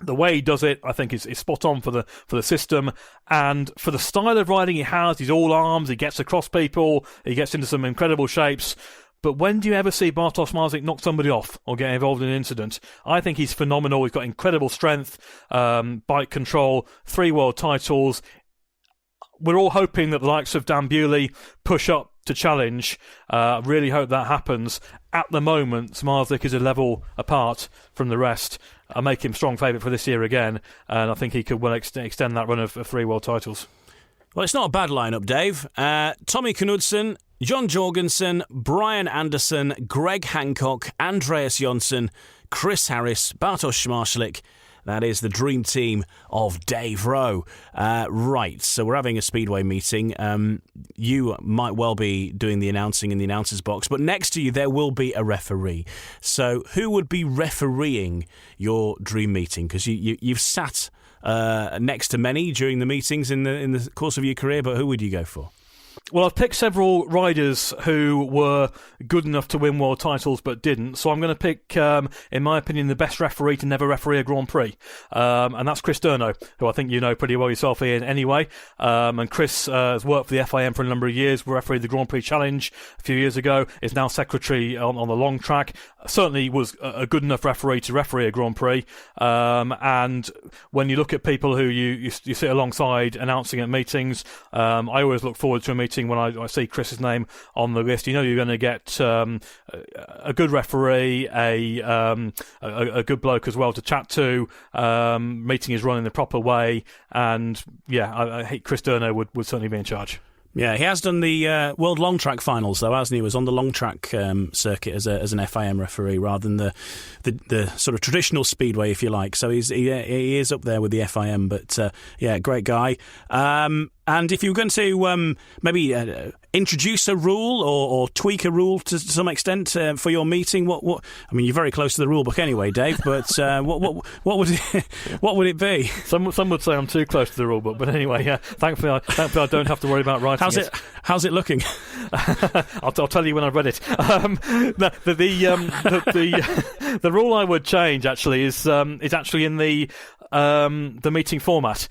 the way he does it, I think, is spot on for the system, and for the style of riding he has. He's all arms, he gets across people, he gets into some incredible shapes. But when do you ever see Bartosz Marslik knock somebody off or get involved in an incident? I think he's phenomenal. He's got incredible strength, bike control, 3 world titles. We're all hoping that the likes of Dan Bewley push up to challenge. Really hope that happens. At the moment, Marslik is a level apart from the rest. I make him strong favourite for this year again, and I think he could well extend that run of 3 world titles. Well, it's not a bad lineup, Dave. Tommy Knudsen, John Jorgensen, Brian Anderson, Greg Hancock, Andreas Johnson, Chris Harris, Bartosz Marslik. That is the dream team of Dave Rowe. Right, so we're having a Speedway meeting. You might well be doing the announcing in the announcer's box, but next to you there will be a referee. So who would be refereeing your dream meeting? Because you've sat next to many during the meetings in the course of your career, but who would you go for? Well, I've picked several riders who were good enough to win world titles but didn't. So I'm going to pick, in my opinion, the best referee to never referee a Grand Prix. And that's Chris Durno, who I think you know pretty well yourself, Ian, anyway. And Chris has worked for the FIM for a number of years, refereed the Grand Prix Challenge a few years ago, is now secretary on the long track. Certainly was a good enough referee to referee a Grand Prix. And when you look at people who you sit alongside announcing at meetings, I always look forward to a meeting when I see Chris's name on the list. You know you're going to get a good referee, a good bloke as well to chat to. Meeting is run in the proper way, and I think Chris Durno would certainly be in charge. Yeah, he has done the World Long Track finals, though, hasn't he? He was on the long track circuit as an FIM referee rather than the sort of traditional speedway, if you like. So he is up there with the FIM, but great guy. And if you were going to maybe introduce a rule or tweak a rule to some extent for your meeting, what? I mean, you're very close to the rule book anyway, Dave. But what would it be? Some would say I'm too close to the rule book, but anyway, yeah. Thankfully, I don't have to worry about writing it. How's it looking? I'll tell you when I've read it. The rule I would change actually is actually in the meeting format.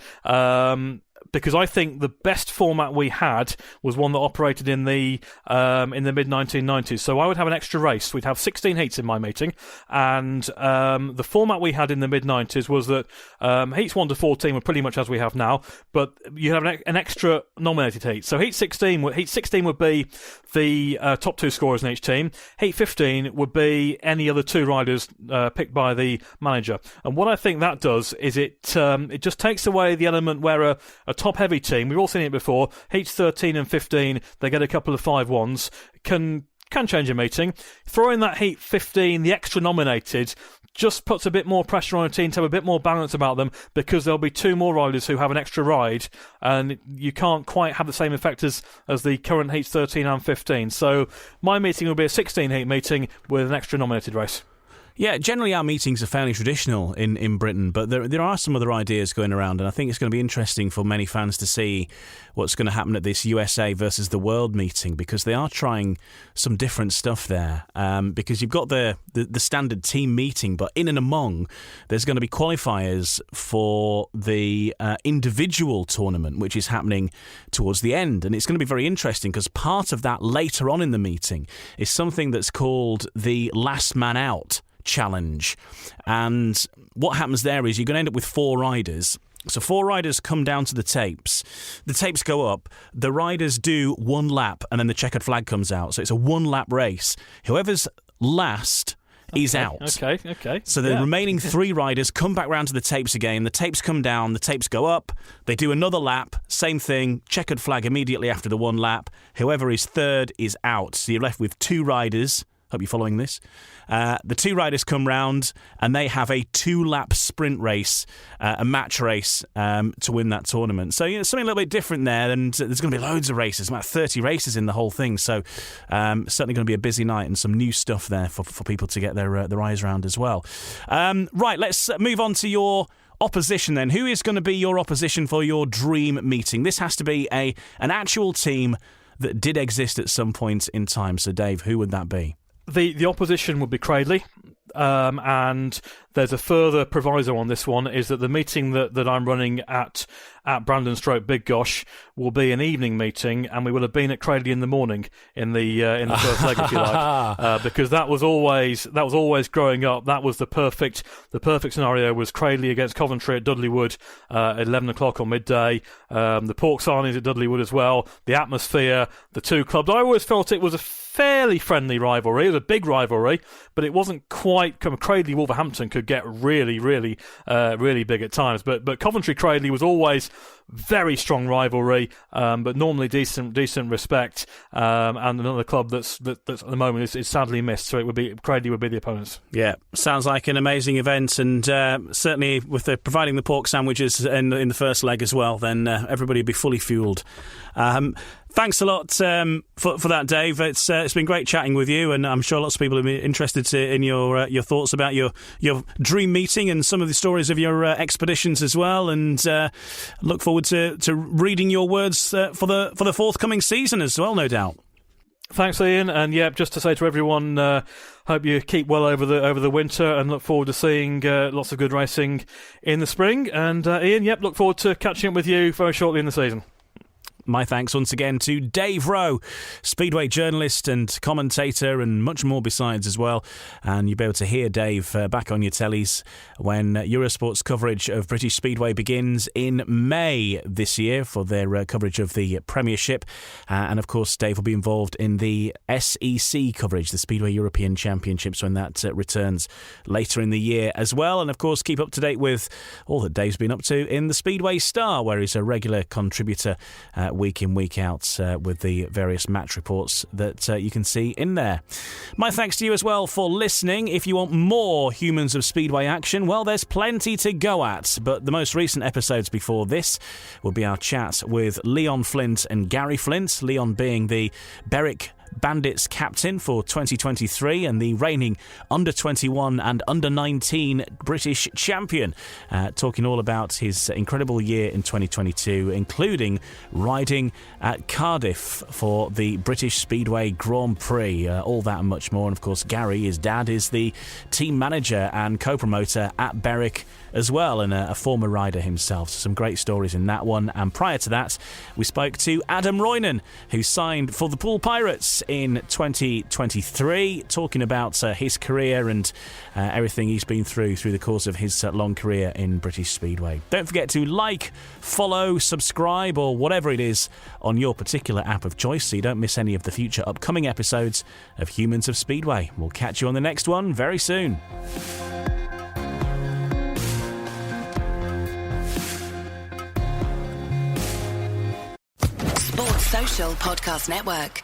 Because I think the best format we had was one that operated in the mid-1990s. So I would have an extra race. We'd have 16 heats in my meeting, and the format we had in the mid-90s was that heats 1 to 14 were pretty much as we have now, but you have an extra nominated heat. So heat 16 would be the top 2 scorers in each team. Heat 15 would be any other 2 riders picked by the manager. And what I think that does is it just takes away the element where a top-heavy team, we've all seen it before, heats 13 and 15, they get a couple of 5-1s, can change a meeting. Throw in that heat 15, the extra nominated, just puts a bit more pressure on a team to have a bit more balance about them, because there'll be 2 more riders who have an extra ride, and you can't quite have the same effect as the current heats 13 and 15. So my meeting will be a 16-heat meeting with an extra nominated race. Yeah, generally our meetings are fairly traditional in Britain, but there are some other ideas going around, and I think it's going to be interesting for many fans to see what's going to happen at this USA versus the World meeting, because they are trying some different stuff there. Because you've got the standard team meeting, but in and among, there's going to be qualifiers for the individual tournament, which is happening towards the end, and it's going to be very interesting because part of that later on in the meeting is something that's called the last man out challenge. And what happens there is you're going to end up with 4 riders. So 4 riders come down to the tapes. The tapes go up. The riders do 1 lap, and then the checkered flag comes out. So it's a 1-lap race. Whoever's last is out. Okay. So the remaining 3 riders come back round to the tapes again. The tapes come down. The tapes go up. They do another lap. Same thing. Checkered flag immediately after the 1 lap. Whoever is third is out. So you're left with 2 riders. Hope you're following this. The 2 riders come round and they have a 2-lap sprint race, a match race to win that tournament. So something a little bit different there, and there's going to be loads of races, about 30 races in the whole thing. So certainly going to be a busy night and some new stuff there for people to get their eyes around as well. Right, let's move on to your opposition then. Who is going to be your opposition for your dream meeting? This has to be an actual team that did exist at some point in time. So Dave, who would that be? The opposition would be Cradley, and there's a further proviso on this one, is that the meeting that I'm running at Brandon / Big Gosh will be an evening meeting, and we will have been at Cradley in the morning in the first leg, if you like, because that was always growing up. That was the perfect scenario, was Cradley against Coventry at Dudley Wood at 11 o'clock on midday. The Pork Sarnies at Dudley Wood as well. The atmosphere, the 2 clubs. I always felt it was a fairly friendly rivalry. It was a big rivalry, but it wasn't quite. Cradley Wolverhampton could get really big at times, but Coventry Cradley was always very strong rivalry, but normally decent respect, and another club that's at the moment is sadly missed. So Cradley would be the opponents. Yeah, sounds like an amazing event, and certainly with providing the pork sandwiches in the first leg as well, then everybody would be fully fueled. Thanks a lot for that, Dave. It's been great chatting with you, and I'm sure lots of people will be interested in your thoughts about your dream meeting and some of the stories of your expeditions as well. And look forward forward to reading your words for the forthcoming season as well, no doubt. Thanks, Ian. And just to say to everyone, hope you keep well over the winter, and look forward to seeing lots of good racing in the spring. And Ian, look forward to catching up with you very shortly in the season. My thanks once again to Dave Rowe, Speedway journalist and commentator, and much more besides as well. And you'll be able to hear Dave back on your tellies when Eurosport's coverage of British Speedway begins in May this year for their coverage of the Premiership. And of course, Dave will be involved in the SEC coverage, the Speedway European Championships, when that returns later in the year as well. And of course, keep up to date with all that Dave's been up to in the Speedway Star, where he's a regular contributor week in, week out with the various match reports that you can see in there. My thanks to you as well for listening. If you want more Humans of Speedway action, well, there's plenty to go at, but the most recent episodes before this will be our chat with Leon Flint and Gary Flint, Leon being the Berwick Bandits captain for 2023 and the reigning under-21 and under-19 British champion, talking all about his incredible year in 2022, including riding at Cardiff for the British Speedway Grand Prix, all that and much more. And of course, Gary, his dad, is the team manager and co-promoter at Berwick as well, and a former rider himself. So some great stories in that one. And prior to that, we spoke to Adam Roynan, who signed for the Poole Pirates in 2023, talking about his career and everything he's been through the course of his long career in British Speedway. Don't forget to like, follow, subscribe, or whatever it is on your particular app of choice so you don't miss any of the future upcoming episodes of Humans of Speedway. We'll catch you on the next one very soon. Sports Social Podcast Network.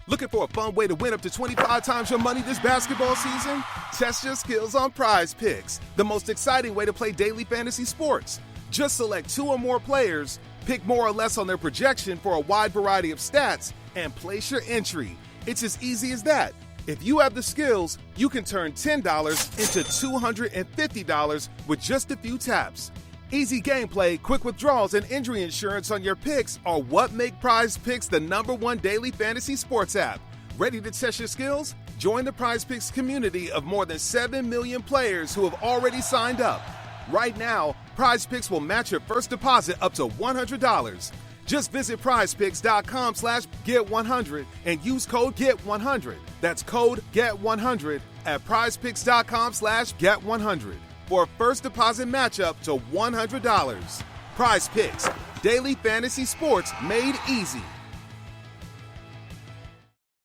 Looking for a fun way to win up to 25 times your money this basketball season? Test your skills on Prize Picks, the most exciting way to play daily fantasy sports. Just select 2 or more players, pick more or less on their projection for a wide variety of stats, and place your entry. It's as easy as that. If you have the skills, you can turn $10 into $250 with just a few taps. Easy gameplay, quick withdrawals, and injury insurance on your picks are what make Prize Picks the #1 daily fantasy sports app. Ready to test your skills? Join the Prize Picks community of more than 7 million players who have already signed up. Right now, Prize Picks will match your first deposit up to $100. Just visit prizepicks.com/get100 and use code GET100. That's code GET100 at prizepicks.com/get100. for a first deposit matchup to $100. Prize Picks, daily fantasy sports made easy.